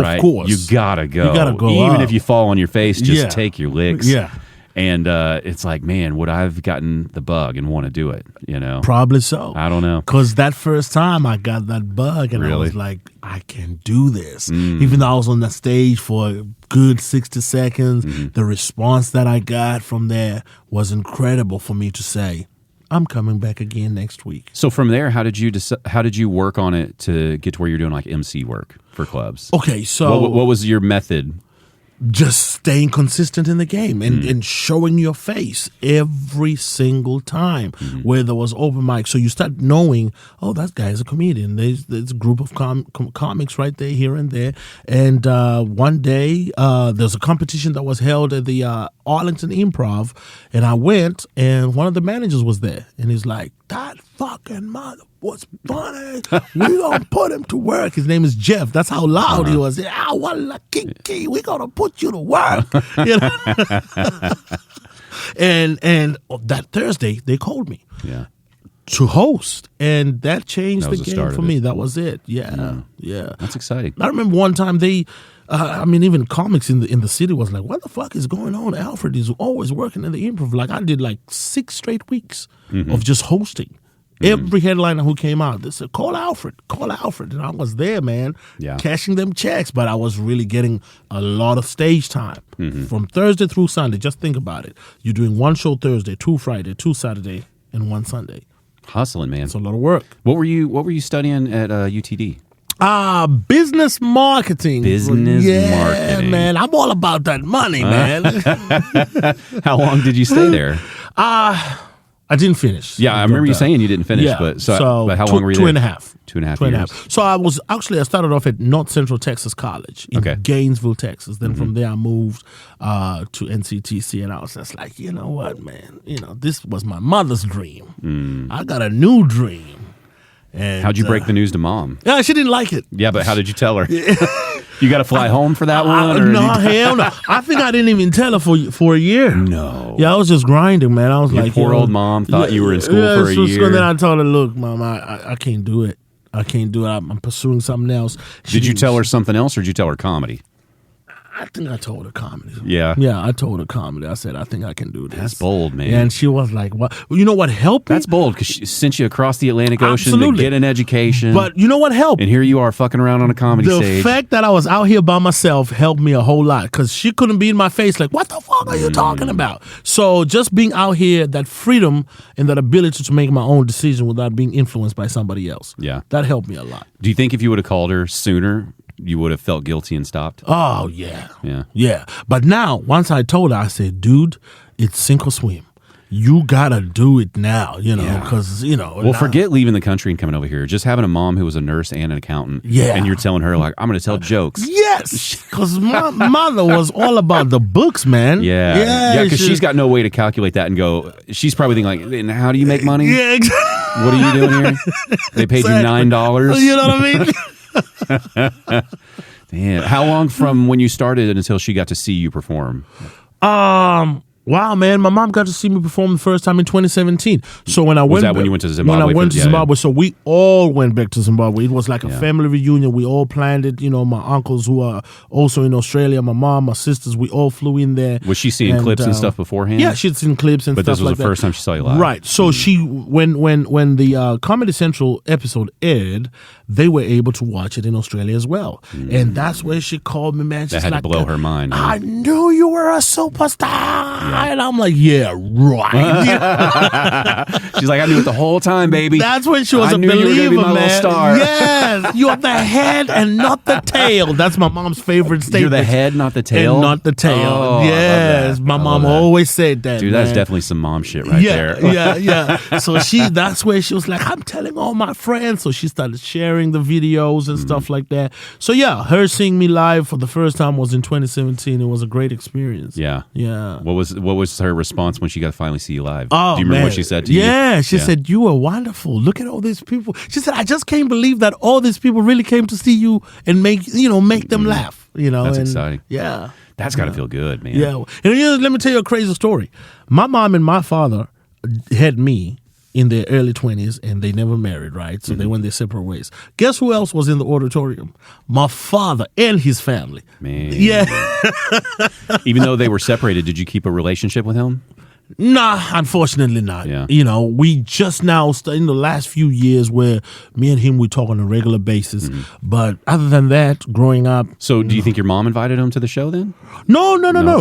right? Of course. You gotta go. You gotta go Even up. if you fall on your face, just Yeah. take your licks. Yeah. And it's like, man, would I have gotten the bug and want to do it? You know, Probably so. I don't know. Because that first time I got that bug and I Really? was like, I can do this. Even though I was on the stage for a good 60 seconds, the response that I got from there was incredible for me to say, I'm coming back again next week. So from there, how did you work on it to get to where you're doing like MC work for clubs? Okay, so What was your method? just staying consistent in the game and showing your face every single time where there was open mic. So you start knowing, oh, that guy is a comedian. There's a group of comics right there, here and there. And one day there's a competition that was held at the Arlington Improv, and I went, and one of the managers was there, and he's like, that fucking mother was funny. We gonna put him to work. His name is Jeff. That's how loud he was. Walla Kiki, we gonna put you to work. You know? and that Thursday they called me to host, and that changed the game for me. That was it. Yeah. That's exciting. I remember one time they. Even comics in the city was like, what the fuck is going on? Alfred is always working in the Improv. Like I did like 6 straight weeks of just hosting. Every headliner who came out, they said, call Alfred. And I was there, man, cashing them checks. But I was really getting a lot of stage time from Thursday through Sunday. Just think about it. You're doing 1 show Thursday, 2 Friday, 2 Saturday, and 1 Sunday. Hustling, man. It's a lot of work. What were you studying at UTD? Business marketing. Marketing. Man. I'm all about that money, man. How long did you stay there? I didn't finish. Yeah, I remember you saying you didn't finish, but how long were you there? 2.5. 2.5 years. So I started off at North Central Texas College in Gainesville, Texas. Then from there I moved to NCTC, and I was just like, you know what, man? This was my mother's dream. I got a new dream. And, how'd you break the news to mom? Yeah, she didn't like it. Yeah, but how did you tell her? You got to fly home for that one? Or no, hell no. I think I didn't even tell her for a year. No. Yeah, I was just grinding, man. I was Your poor old mom thought you were in school for a year. So then I told her, look, Mom, I can't do it. I can't do it. I'm pursuing something else. Did you tell her something else, or did you tell her comedy? I think I told her comedy. Yeah. Yeah, I told her comedy. I said, I think I can do this. That's bold, man. And she was like, what? You know what helped me? That's bold, because she sent you across the Atlantic Ocean Absolutely. to get an education. But you know what helped? And here you are fucking around on a comedy stage. The fact that I was out here by myself helped me a whole lot, because she couldn't be in my face like, what the fuck are you talking about? So just being out here, that freedom and that ability to make my own decision without being influenced by somebody else. Yeah. That helped me a lot. Do you think if you would have called her sooner, you would have felt guilty and stopped? Oh, yeah. Yeah. But now, once I told her, I said, dude, it's sink or swim. You gotta do it now, because, Well, forget leaving the country and coming over here. Just having a mom who was a nurse and an accountant. Yeah. And you're telling her, like, I'm going to tell jokes. Yes. Because my mother was all about the books, man. Yeah, because she's got no way to calculate that and go, she's probably thinking, like, and how do you make money? Yeah, exactly. What are you doing here? They paid you $9. You know what I mean? Damn. How long from when you started until she got to see you perform? Wow, man. My mom got to see me perform the first time in 2017. So when I went... Was that when you went to Zimbabwe? When I went to Zimbabwe. So we all went back to Zimbabwe. It was like a family reunion. We all planned it. My uncles who are also in Australia, my mom, my sisters, we all flew in there. Was she seeing clips and stuff beforehand? Yeah, she'd seen clips and stuff like that. But this was the first time she saw you live? Right. So she, when the Comedy Central episode aired, they were able to watch it in Australia as well. And that's where she called me, man. That had to blow her mind. I knew you were a superstar. And I'm like, yeah, right. She's like, I knew it the whole time, baby. That's when she was a believer, you were be my man. Little star. Yes, you're the head and not the tail. That's my mom's favorite statement. You're the head, not the tail? And not the tail. Oh, yes, my mom always said that. Dude, man. that's definitely some mom shit right there. Yeah. So that's where she was like, I'm telling all my friends. So she started sharing the videos and stuff like that. So yeah, her seeing me live for the first time was in 2017. It was a great experience. Yeah. What was her response when she got to finally see you live? Oh, do you remember what she said to you? Yeah, she said, you were wonderful. Look at all these people. She said, I just can't believe that all these people really came to see you and make them laugh. That's exciting. Yeah. That's got to feel good, man. Yeah. And let me tell you a crazy story. My mom and my father had me in their early 20s, and they never married, right? So they went their separate ways. Guess who else was in the auditorium? My father and his family. Man. Yeah. Even though they were separated, did you keep a relationship with him? Nah, unfortunately not. Yeah. You know, we just now, in the last few years where me and him, we talk on a regular basis. But other than that, growing up. So do you think your mom invited him to the show then? No.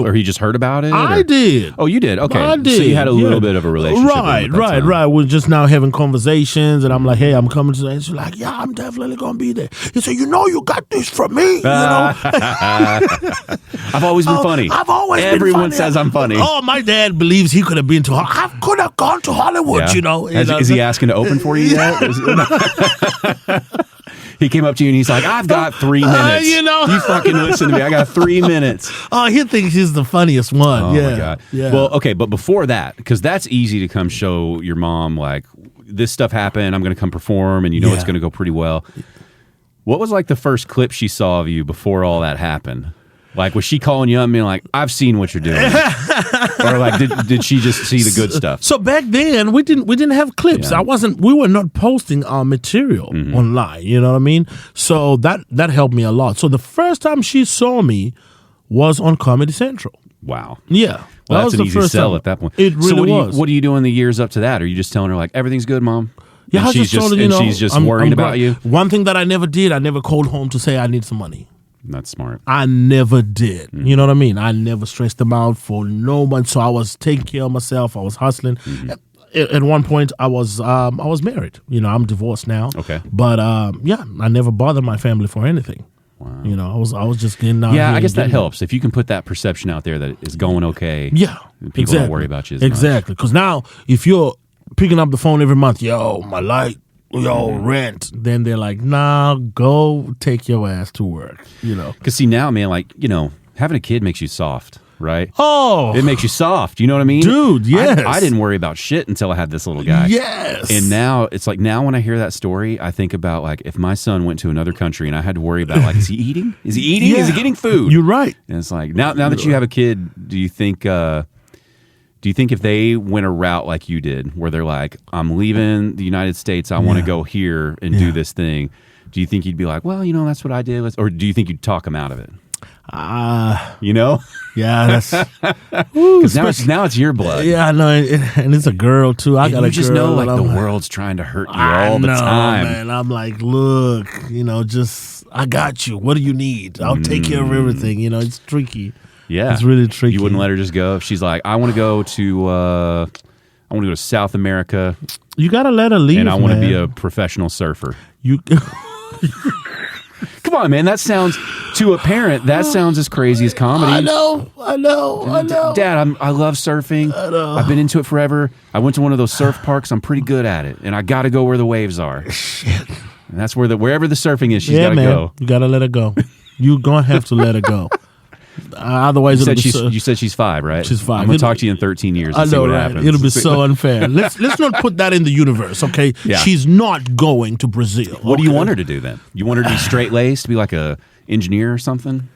Or he just heard about it? I did. Oh, you did? Okay. I did. So you had a little bit of a relationship with him at that time. Right. We're just now having conversations, and I'm like, hey, I'm coming to that. And she's like, yeah, I'm definitely going to be there. He said, you got this from me. You know? I've always been funny. I've always Everyone been funny. says I'm funny. Oh, my dad believes he could have been to I could have gone to Hollywood, Yeah. Is he asking to open for you yet? He came up to you and he's like, I've got 3 minutes. You fucking listen to me. I got 3 minutes. Oh, he thinks he's the funniest one. Oh, yeah. my God. Yeah. Well, okay, but before that, because that's easy to come show your mom, like, this stuff happened, I'm going to come perform, and it's going to go pretty well. What was, like, the first clip she saw of you before all that happened? Like, was she calling you up and being like, I've seen what you're doing? Or, like, did she just see the good stuff? So back then, we didn't have clips. Yeah. We were not posting our material online, you know what I mean? So that helped me a lot. So the first time she saw me was on Comedy Central. Wow. Yeah. Well, that that's was an the easy first sell time. at that point. It really was. What do you do in the years up to that? Are you just telling her, like, everything's good, Mom? Yeah, and I she's just told her, she's just I'm worried about great. you? One thing that I never did, I never called home to say I need some money. That's smart. I never did. You know what I mean? I never stressed them out for no one. So I was taking care of myself. I was hustling. At one point, I was married. I'm divorced now. Okay. But I never bothered my family for anything. Wow. I was just getting out. Yeah, here I guess that getting helps. If you can put that perception out there that it's going okay. Yeah. People don't worry about you as much. Exactly. Because now, if you're picking up the phone every month, my light, rent, then they're like, nah, go take your ass to work, Because see, now, man, like, having a kid makes you soft, right? Oh. It makes you soft. You know what I mean? Dude, yes. I didn't worry about shit until I had this little guy. Yes. And now, it's like, now when I hear that story, I think about, like, if my son went to another country and I had to worry about, like, is he eating? Is he eating? Yeah. Is he getting food? You're right. And it's like, now that you have a kid, do you think if they went a route like you did, where they're like, I'm leaving the United States, I want to go here and do this thing, do you think you'd be like, well, that's what I did? Or do you think you'd talk them out of it? Yeah, that's Because now it's your blood. Yeah, I know, and it's a girl too. I got you a just girl. know, like, the like, world's trying to hurt you all the time. Man, I'm like, look, just I got you. What do you need? I'll take care of everything. It's tricky. Yeah, it's really tricky. You wouldn't let her just go if she's like, I want to go to South America. You gotta let her leave, and I want to man. be a professional surfer. You. Come on, man. That sounds, to a parent, that sounds as crazy as comedy. I know. Dad, I love surfing. I know. I've been into it forever. I went to one of those surf parks. I'm pretty good at it. And I got to go where the waves are. Shit. And that's wherever the surfing is, she's got to go. You got to let her go. You're going to have to let her go. Otherwise, you said she's 5, right? She's 5. I'm going to talk to you in 13 years and see what happens. It'll be so unfair. Let's not put that in the universe, okay? Yeah. She's not going to Brazil. What do you want her to do then? You want her to be straight-laced, to be like a engineer or something?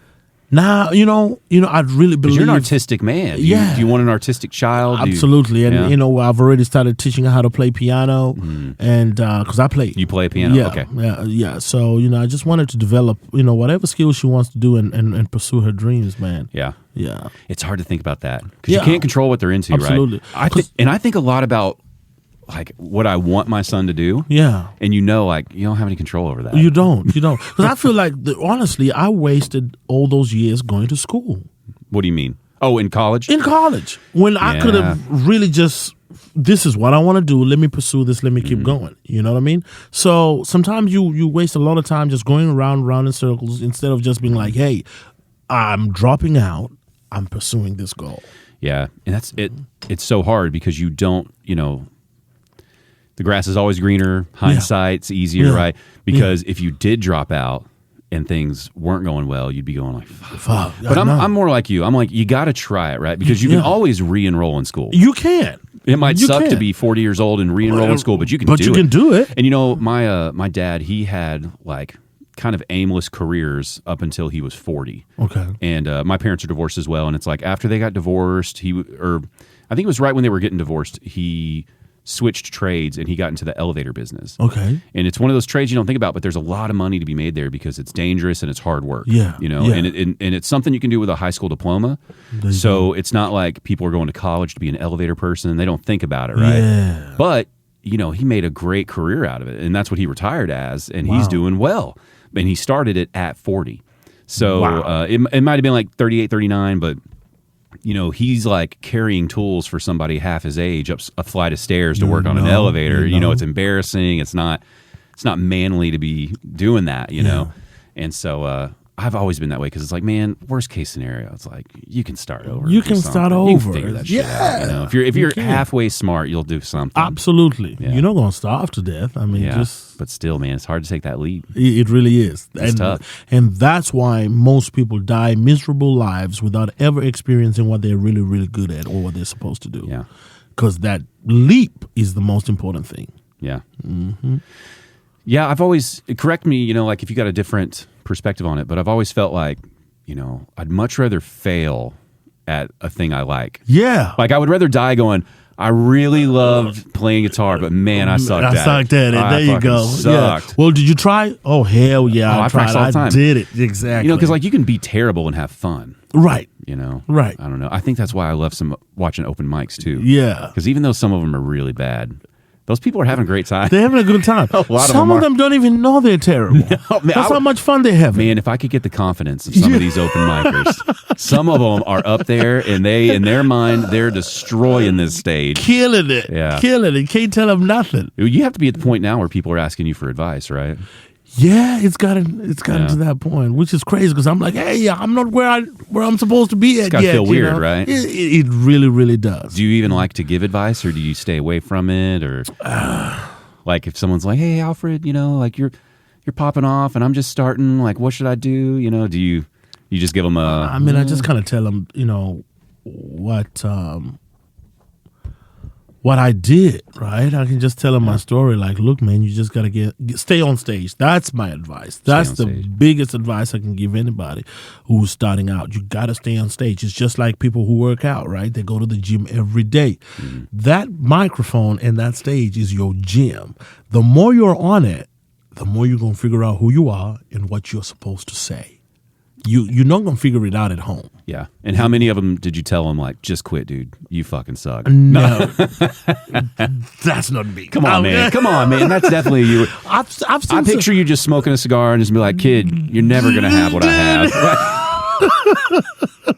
Nah, I'd really believe you're an artistic man. Do you want an artistic child? Absolutely. I've already started teaching her how to play piano, and because I play. You play piano? Yeah, Okay. Yeah. So, I just wanted to develop, whatever skills she wants to do and pursue her dreams, man. Yeah. Yeah. It's hard to think about that because you can't control what they're into, Absolutely. right? I think a lot about, like, what I want my son to do. Yeah. And like, you don't have any control over that. You don't. Because I feel like, honestly, I wasted all those years going to school. What do you mean? Oh, in college? In college. When I could have really just, this is what I want to do. Let me pursue this. Let me keep going. You know what I mean? So sometimes you waste a lot of time just going around in circles instead of just being like, hey, I'm dropping out. I'm pursuing this goal. Yeah. And that's it. It's so hard because you don't, the grass is always greener. Hindsight's easier, right? Because if you did drop out and things weren't going well, you'd be going like, fuck. But I'm more like you. I'm like, you got to try it, right? Because you can always re-enroll in school. You can. It might suck to be 40 years old and re-enroll in school, but you can do it. But you can do it. And my dad, he had like kind of aimless careers up until he was 40. Okay. And my parents are divorced as well. And it's like after they got divorced, I think it was right when they were getting divorced, he switched trades and he got into the elevator business. Okay. And it's one of those trades you don't think about, but there's a lot of money to be made there because it's dangerous and it's hard work. Yeah. You know, Yeah. and it's something you can do with a high school diploma. So it's not like people are going to college to be an elevator person. They don't think about it, right? Yeah. But, you know, he made a great career out of it. And that's what he retired as. And he's doing well. And he started it at 40. So it might have been like 38, 39, but you know, he's like carrying tools for somebody half his age up a flight of stairs to work on an elevator. You know, it's embarrassing. It's not manly to be doing that, you know? And so, I've always been that way because it's like, man, worst case scenario, it's like you can start over. You can start over. You can figure that shit out. You know, if you're halfway smart, you'll do something. Absolutely. Yeah. You're not going to starve to death. I mean, but still, man, it's hard to take that leap. It really is. It's tough. And that's why most people die miserable lives without ever experiencing what they're really, really good at or what they're supposed to do. Yeah. Because that leap is the most important thing. Yeah. Mm-hmm. Yeah, I've always, correct me, you know, like if you got a different perspective on it, but I've always felt like, you know, I'd much rather fail at a thing I like. Yeah. Like I would rather die going, I really loved playing guitar, but man, I sucked at it. I sucked at it. There you go. Sucked. Yeah. Well, did you try? Oh, hell yeah. I tried. all the time. I did it. Exactly. You know, because like you can be terrible and have fun. Right. You know? Right. I don't know. I think that's why I love watching open mics too. Yeah. Because even though some of them are really bad, those people are having a great time. They're having a good time. Some of them don't even know they're terrible. No, man, that's how much fun they have. Man, if I could get the confidence of some of these open micers, some of them are up there and they, in their mind, they're destroying this stage. Killing it. Yeah. Killing it. Can't tell them nothing. You have to be at the point now where people are asking you for advice, right? Yeah, it's gotten to that point, which is crazy because I'm like, hey, I'm not where I'm supposed to be at it's gotta yet. Feel weird, know? Right? It really, really does. Do you even like to give advice, or do you stay away from it, or like if someone's like, hey, Alfred, you know, like you're popping off, and I'm just starting, like, what should I do? You know, do you just give them a? I mean, I just kind of tell them, you know, what I did, right? I can just tell them my story. Like, look, man, you just got to stay on stage. That's my advice. That's the biggest advice I can give anybody who's starting out. You got to stay on stage. It's just like people who work out, right? They go to the gym every day. Mm-hmm. That microphone and that stage is your gym. The more you're on it, the more you're going to figure out who you are and what you're supposed to say. You're not going to figure it out at home. Yeah. And how many of them did you tell them, like, just quit, dude? You fucking suck. No. That's not me. Come on, man. Come on, man. That's definitely you. I've seen I picture you just smoking a cigar and just be like, kid, you're never going to have what I have.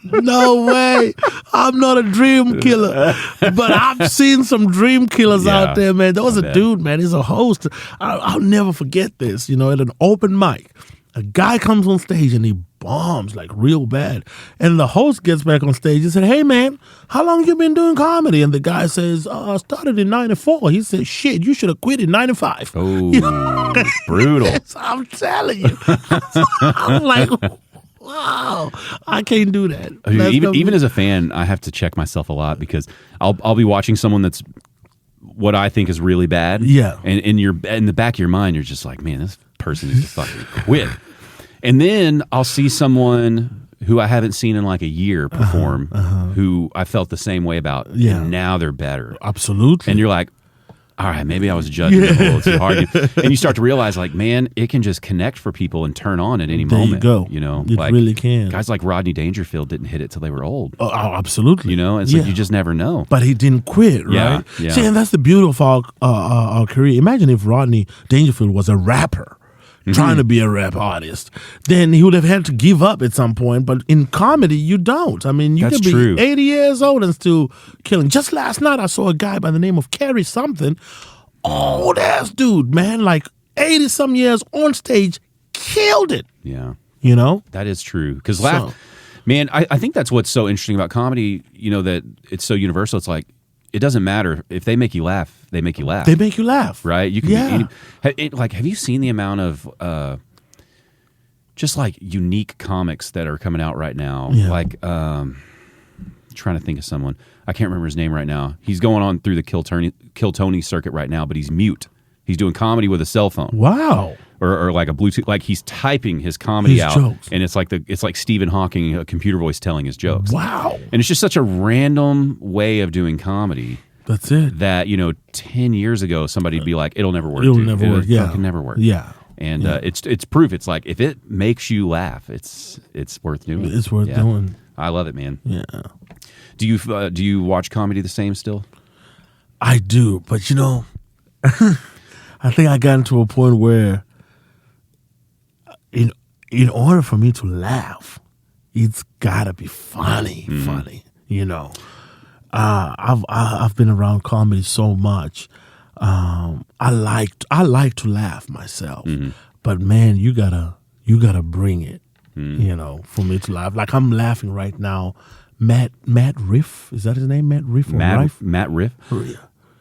No way. I'm not a dream killer. But I've seen some dream killers out there, man. There was a dude, man. He's a host. I'll never forget this. You know, at an open mic, a guy comes on stage and he bombs like real bad. And the host gets back on stage and said, hey, man, how long you been doing comedy? And the guy says, I started in 94. He said, shit, you should have quit in 95. Oh, you know? Brutal. I'm telling you. I'm like, wow, I can't do that. Even as a fan, I have to check myself a lot because I'll be watching someone that's what I think is really bad. Yeah. And in the back of your mind, you're just like, man, this person needs to fucking quit. And then I'll see someone who I haven't seen in like a year perform who I felt the same way about. Yeah. And now they're better. Absolutely. And you're like, all right, maybe I was judging them a little too hard. And you start to realize, like, man, it can just connect for people and turn on at any moment. There you go. You know, it like, really can. Guys like Rodney Dangerfield didn't hit it till they were old. Oh, absolutely. You know, it's like you just never know. But he didn't quit, right? Yeah. See, and that's the beauty of our career. Imagine if Rodney Dangerfield was a rapper. Trying to be a rap artist, then he would have had to give up at some point. But in comedy, you don't. I mean, you can be 80 years old and still killing. Just last night, I saw a guy by the name of Kerry something, old ass dude, man, like 80-some years on stage, killed it. Yeah. You know? That is true. Because man, I think that's what's so interesting about comedy, you know, that it's so universal. It's like, it doesn't matter if they make you laugh; they make you laugh. They make you laugh, right? You can like, have you seen the amount of just like unique comics that are coming out right now? Yeah. Like, trying to think of someone. I can't remember his name right now. He's going on through the Kill Tony circuit right now, but he's mute. He's doing comedy with a cell phone. Wow. Or like a Bluetooth, like he's typing his comedy out, jokes. And it's like Stephen Hawking, a computer voice telling his jokes. Wow! And it's just such a random way of doing comedy. That's it. That 10 years ago somebody'd be like, it'll never work. It'll dude. never It'll work. Yeah, fucking never work. Yeah. And it's proof. It's like if it makes you laugh, it's worth doing. It's worth doing. I love it, man. Yeah. Do you watch comedy the same still? I do, but I think I got into a point where, in order for me to laugh, it's gotta be funny. I've been around comedy so much. I like to laugh myself, but man, you gotta bring it. For me to laugh. Like I'm laughing right now. Matt Riff, is that his name? Matt Riff or Rife? Matt Riff. Yeah.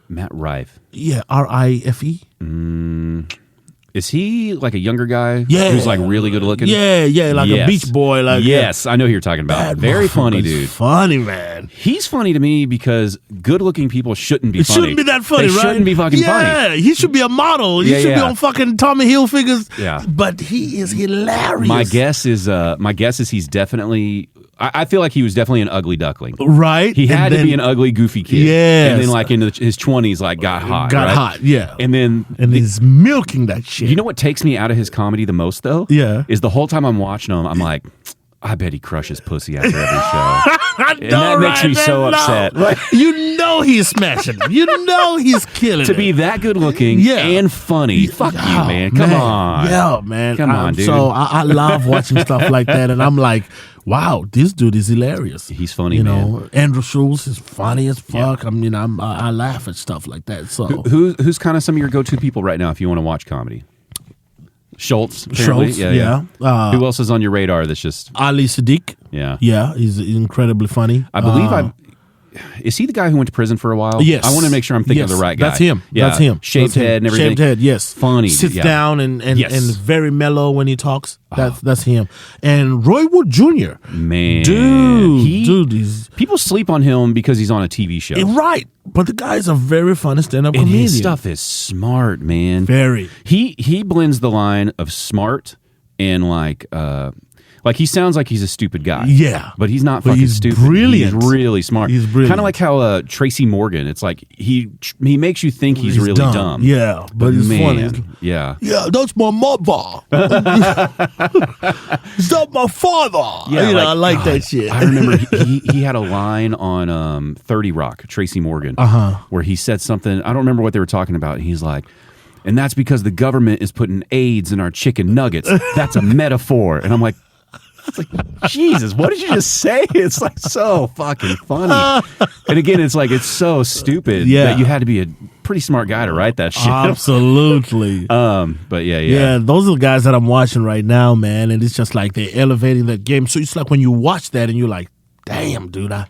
Matt Rife. Yeah, Rife. Is he like a younger guy? Yeah. Who's like really good looking? Yeah, like a beach boy. Like yes, I know who you're talking about. That Very funny, dude. Funny, man. He's funny to me because good-looking people shouldn't be It funny. shouldn't be that funny, they right? Shouldn't be fucking funny. Yeah, he should be a model. He should be on fucking Tommy Hilfiger's. Yeah. But he is hilarious. My guess is he's definitely. I feel like he was definitely an ugly duckling. Right. He had to be an ugly, goofy kid. Yes. And then like in his 20s, like got hot. Got right? hot, yeah. And he's milking that shit. You know what takes me out of his comedy the most though? Yeah. Is the whole time I'm watching him, I'm like, I bet he crushes pussy after every show. And that makes me so upset. Right. He's smashing it. He's killing it. To be that good looking and funny. Fuck you, man. Come on. Yeah, man. Come on, dude. So I love watching stuff like that. And I'm like, wow, this dude is hilarious. He's funny, man. Andrew Schultz is funny as fuck. Yeah. I laugh at stuff like that. So who's kind of some of your go-to people right now if you want to watch comedy? Schultz, apparently. Yeah. Who else is on your radar that's just... Ali Siddiq. Yeah. Yeah, he's incredibly funny. I believe is he the guy who went to prison for a while? Yes. I want to make sure I'm thinking of the right guy. That's him. Yeah. That's him. Shaved head and everything. Shaved head, yes. Funny. Sits down and very mellow when he talks. Oh. That's him. And Roy Wood Jr. Man. Dude, he's... People sleep on him because he's on a TV show. Right. But the guy's a very funny stand-up and comedian. His stuff is smart, man. Very. He blends the line of smart and like he sounds like he's a stupid guy. Yeah. But he's not But fucking he's stupid. Brilliant. He's really smart. He's brilliant. Kind of like how Tracy Morgan, it's like he makes you think he's really dumb. Yeah, but he's funny. Yeah. Yeah, that's my mother. Is that my father? Yeah, I like that shit. I remember he had a line on 30 Rock, Tracy Morgan, where he said something. I don't remember what they were talking about. And he's like, and that's because the government is putting AIDS in our chicken nuggets. That's a metaphor. And I'm like, it's like, Jesus, what did you just say? It's like so fucking funny. And again, it's like, it's so stupid that you had to be a pretty smart guy to write that shit. Absolutely. But yeah. Yeah, those are the guys that I'm watching right now, man. And it's just like they're elevating that game. So it's like when you watch that and you're like, damn, dude, I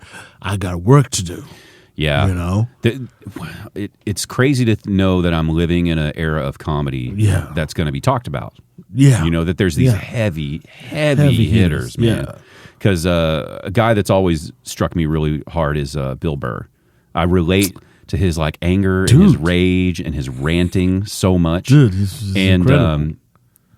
got work to do. Yeah. It's crazy to know that I'm living in an era of comedy that's going to be talked about. Yeah. That there's these heavy hitters, man. Because a guy that's always struck me really hard is Bill Burr. I relate to his like anger and his rage and his ranting so much. Dude, he's incredible.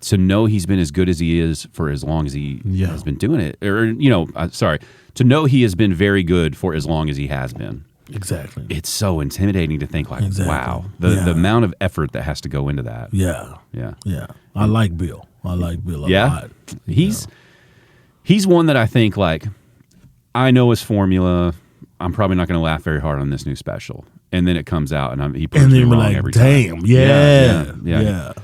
To know he's been as good as he is for as long as he has been doing it. Or, to know he has been very good for as long as he has been. Exactly. It's so intimidating to think like, wow, the amount of effort that has to go into that. Yeah. I like Bill. I like Bill a lot. He's one that I think like, I know his formula. I'm probably not going to laugh very hard on this new special. And then it comes out and he proves me wrong every time. Yeah,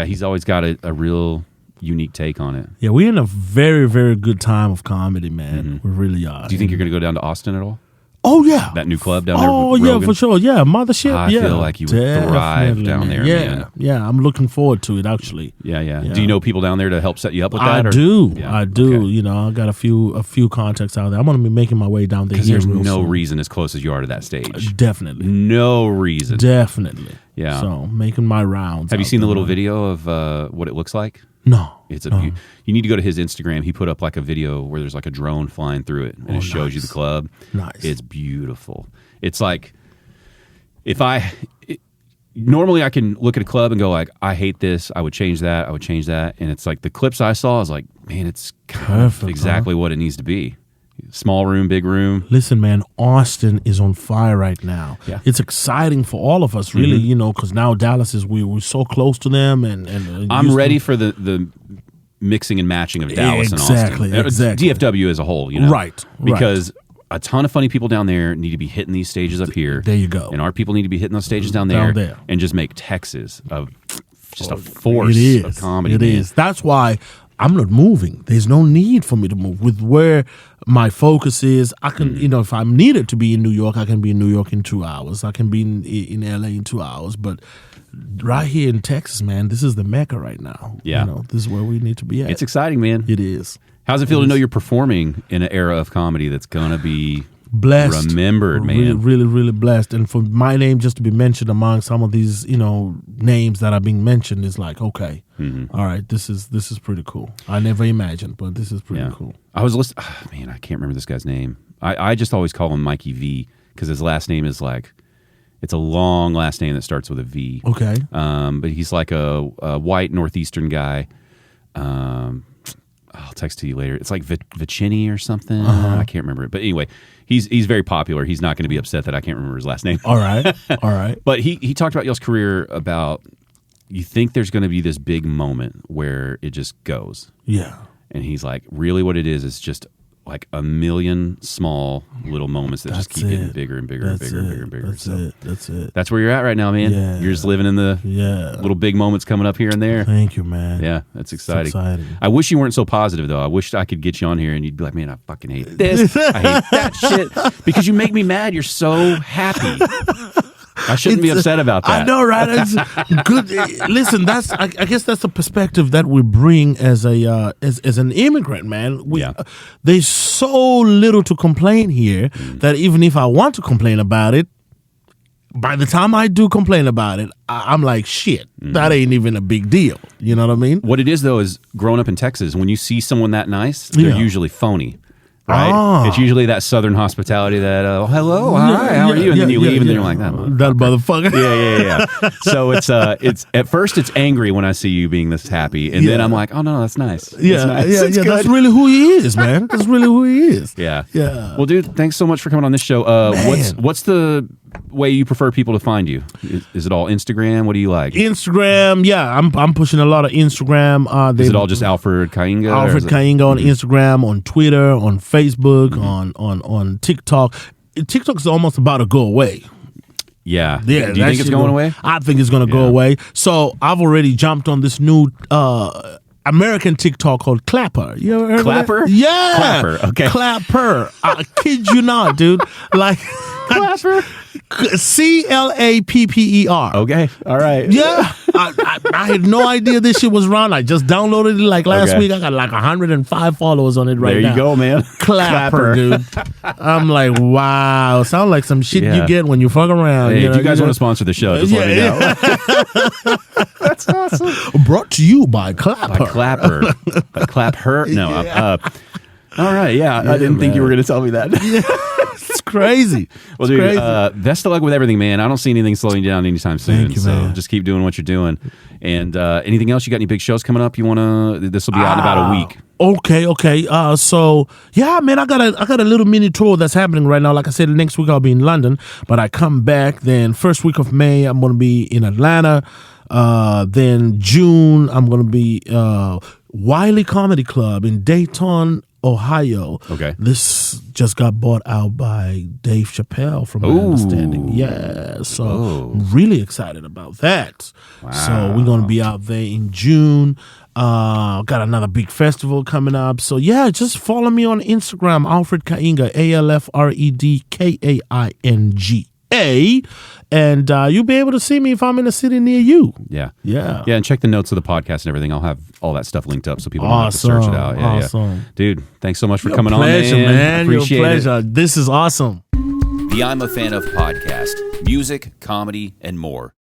he's always got a real unique take on it. Yeah, we're in a very, very good time of comedy, man. We really are. Do you think you're going to go down to Austin at all? Oh, yeah. That new club down there? Oh, yeah, for sure. Yeah, Mothership. I feel like you would thrive down there, man. Yeah, I'm looking forward to it, actually. Yeah. Do you know people down there to help set you up with I that? do. Yeah. I do. Okay. I got a few contacts out there. I'm going to be making my way down there. Because there's no reason as close as you are to that stage. Definitely. No reason. Definitely. Yeah. So, making my rounds. Have you seen the little video of what it looks like? No. You need to go to his Instagram. He put up like a video where there's like a drone flying through it, and it shows you the club. Nice. It's beautiful. It's like normally I can look at a club and go like, I hate this. I would change that. I would change that. And it's like the clips I saw, I was like, man, it's kind of exactly what it needs to be. Small room, big room. Listen, man, Austin is on fire right now. Yeah. It's exciting for all of us, really, because now Dallas is, we're so close to them. And I'm ready for the mixing and matching of Dallas and Austin. Exactly. DFW as a whole, Right. Because a ton of funny people down there need to be hitting these stages up here. There you go. And our people need to be hitting those stages down there. And just make Texas a force of comedy. It is. That's why I'm not moving. There's no need for me to move. With where my focus is, I can, if I'm needed to be in New York, I can be in New York in 2 hours. I can be in LA in 2 hours. But right here in Texas, man, this is the Mecca right now. Yeah. This is where we need to be at. It's exciting, man. It is. How's it feel to know you're performing in an era of comedy that's going to be blessed, remembered, man? Really, really, really blessed. And for my name just to be mentioned among some of these, names that are being mentioned is like, okay, all right, this is pretty cool. I never imagined, but this is pretty cool. I was listening. Man, I can't remember this guy's name. I just always call him Mikey V because his last name is like, it's a long last name that starts with a V. Okay. But he's like a white Northeastern guy. I'll text to you later. It's like Vicini or something. I can't remember it. But anyway, he's very popular. He's not going to be upset that I can't remember his last name. All right. All right. But he talked about y'all's career about you think there's going to be this big moment where it just goes. Yeah. And he's like, really what it is just like a million small little moments that just keep getting bigger and bigger and bigger and bigger and bigger. That's it. That's where you're at right now, man. Yeah. You're just living in the little big moments coming up here and there. Thank you, man. Yeah, that's exciting. I wish you weren't so positive, though. I wish I could get you on here and you'd be like, man, I fucking hate this. I hate that shit. Because you make me mad. You're so happy. I shouldn't be upset about that. I know, right? It's good. Listen, I guess that's the perspective that we bring as an immigrant, man. There's so little to complain here that even if I want to complain about it, by the time I do complain about it, I'm like, shit, that ain't even a big deal. You know what I mean? What it is, though, is growing up in Texas, when you see someone that nice, they're usually phony. Right? It's usually that Southern hospitality that, hello, hi, how are you? And then you leave and then you're like, that motherfucker. Yeah. So it's at first it's angry when I see you being this happy. And then I'm like, oh, no, that's nice. Yeah, that's good. That's really who he is, man. That's really who he is. Yeah. Well, dude, thanks so much for coming on this show. What's the way you prefer people to find you? Is it all Instagram? What do you like? Instagram, yeah. I'm pushing a lot of Instagram. Is it all just Alfred Kainga? Alfred Kainga on Instagram, on Twitter, on Facebook, on TikTok. TikTok is almost about to go away. Yeah. Do you think it's going away? I think it's going to go away. So I've already jumped on this new American TikTok called Clapper. You ever heard Clapper? of that? Yeah. Clapper. Okay. Clapper. I kid you not, dude. Like Clapper. CLAPPER. Okay. All right. Yeah. I had no idea this shit was around. I just downloaded it like last week. I got like 105 followers on it right now. There you go, man. Clapper, dude. I'm like, wow. Sound like some shit you get when you fuck around. Hey, if you guys want to sponsor the show, just let me know. That's awesome. Brought to you by Clapper. By Clapper. By Clap Her? No. All right. Yeah. I didn't think you were going to tell me that. It's crazy. Well, dude, best of luck with everything, man. I don't see anything slowing down anytime soon. Thank you, man. So just keep doing what you're doing. And anything else? You got any big shows coming up? You want to? This will be out in about a week. Okay. So yeah, man, I got a little mini tour that's happening right now. Like I said, next week I'll be in London, but I come back. Then first week of May I'm going to be in Atlanta. Then June I'm going to be Wiley Comedy Club in Dayton, Ohio. Okay. This just got bought out by Dave Chappelle, from my understanding. Yeah. So I'm really excited about that. Wow. So we're going to be out there in June. Got another big festival coming up. So yeah, just follow me on Instagram, Alfred Kainga, ALFREDKAINGA. And you'll be able to see me if I'm in a city near you. Yeah. Yeah. Yeah, and check the notes of the podcast and everything. I'll have all that stuff linked up so people don't have to search it out. Yeah, awesome. Dude, thanks so much for Your coming pleasure, on, man. Appreciate Your pleasure. it. This is awesome. The I'm a Fan of podcast, music, comedy, and more.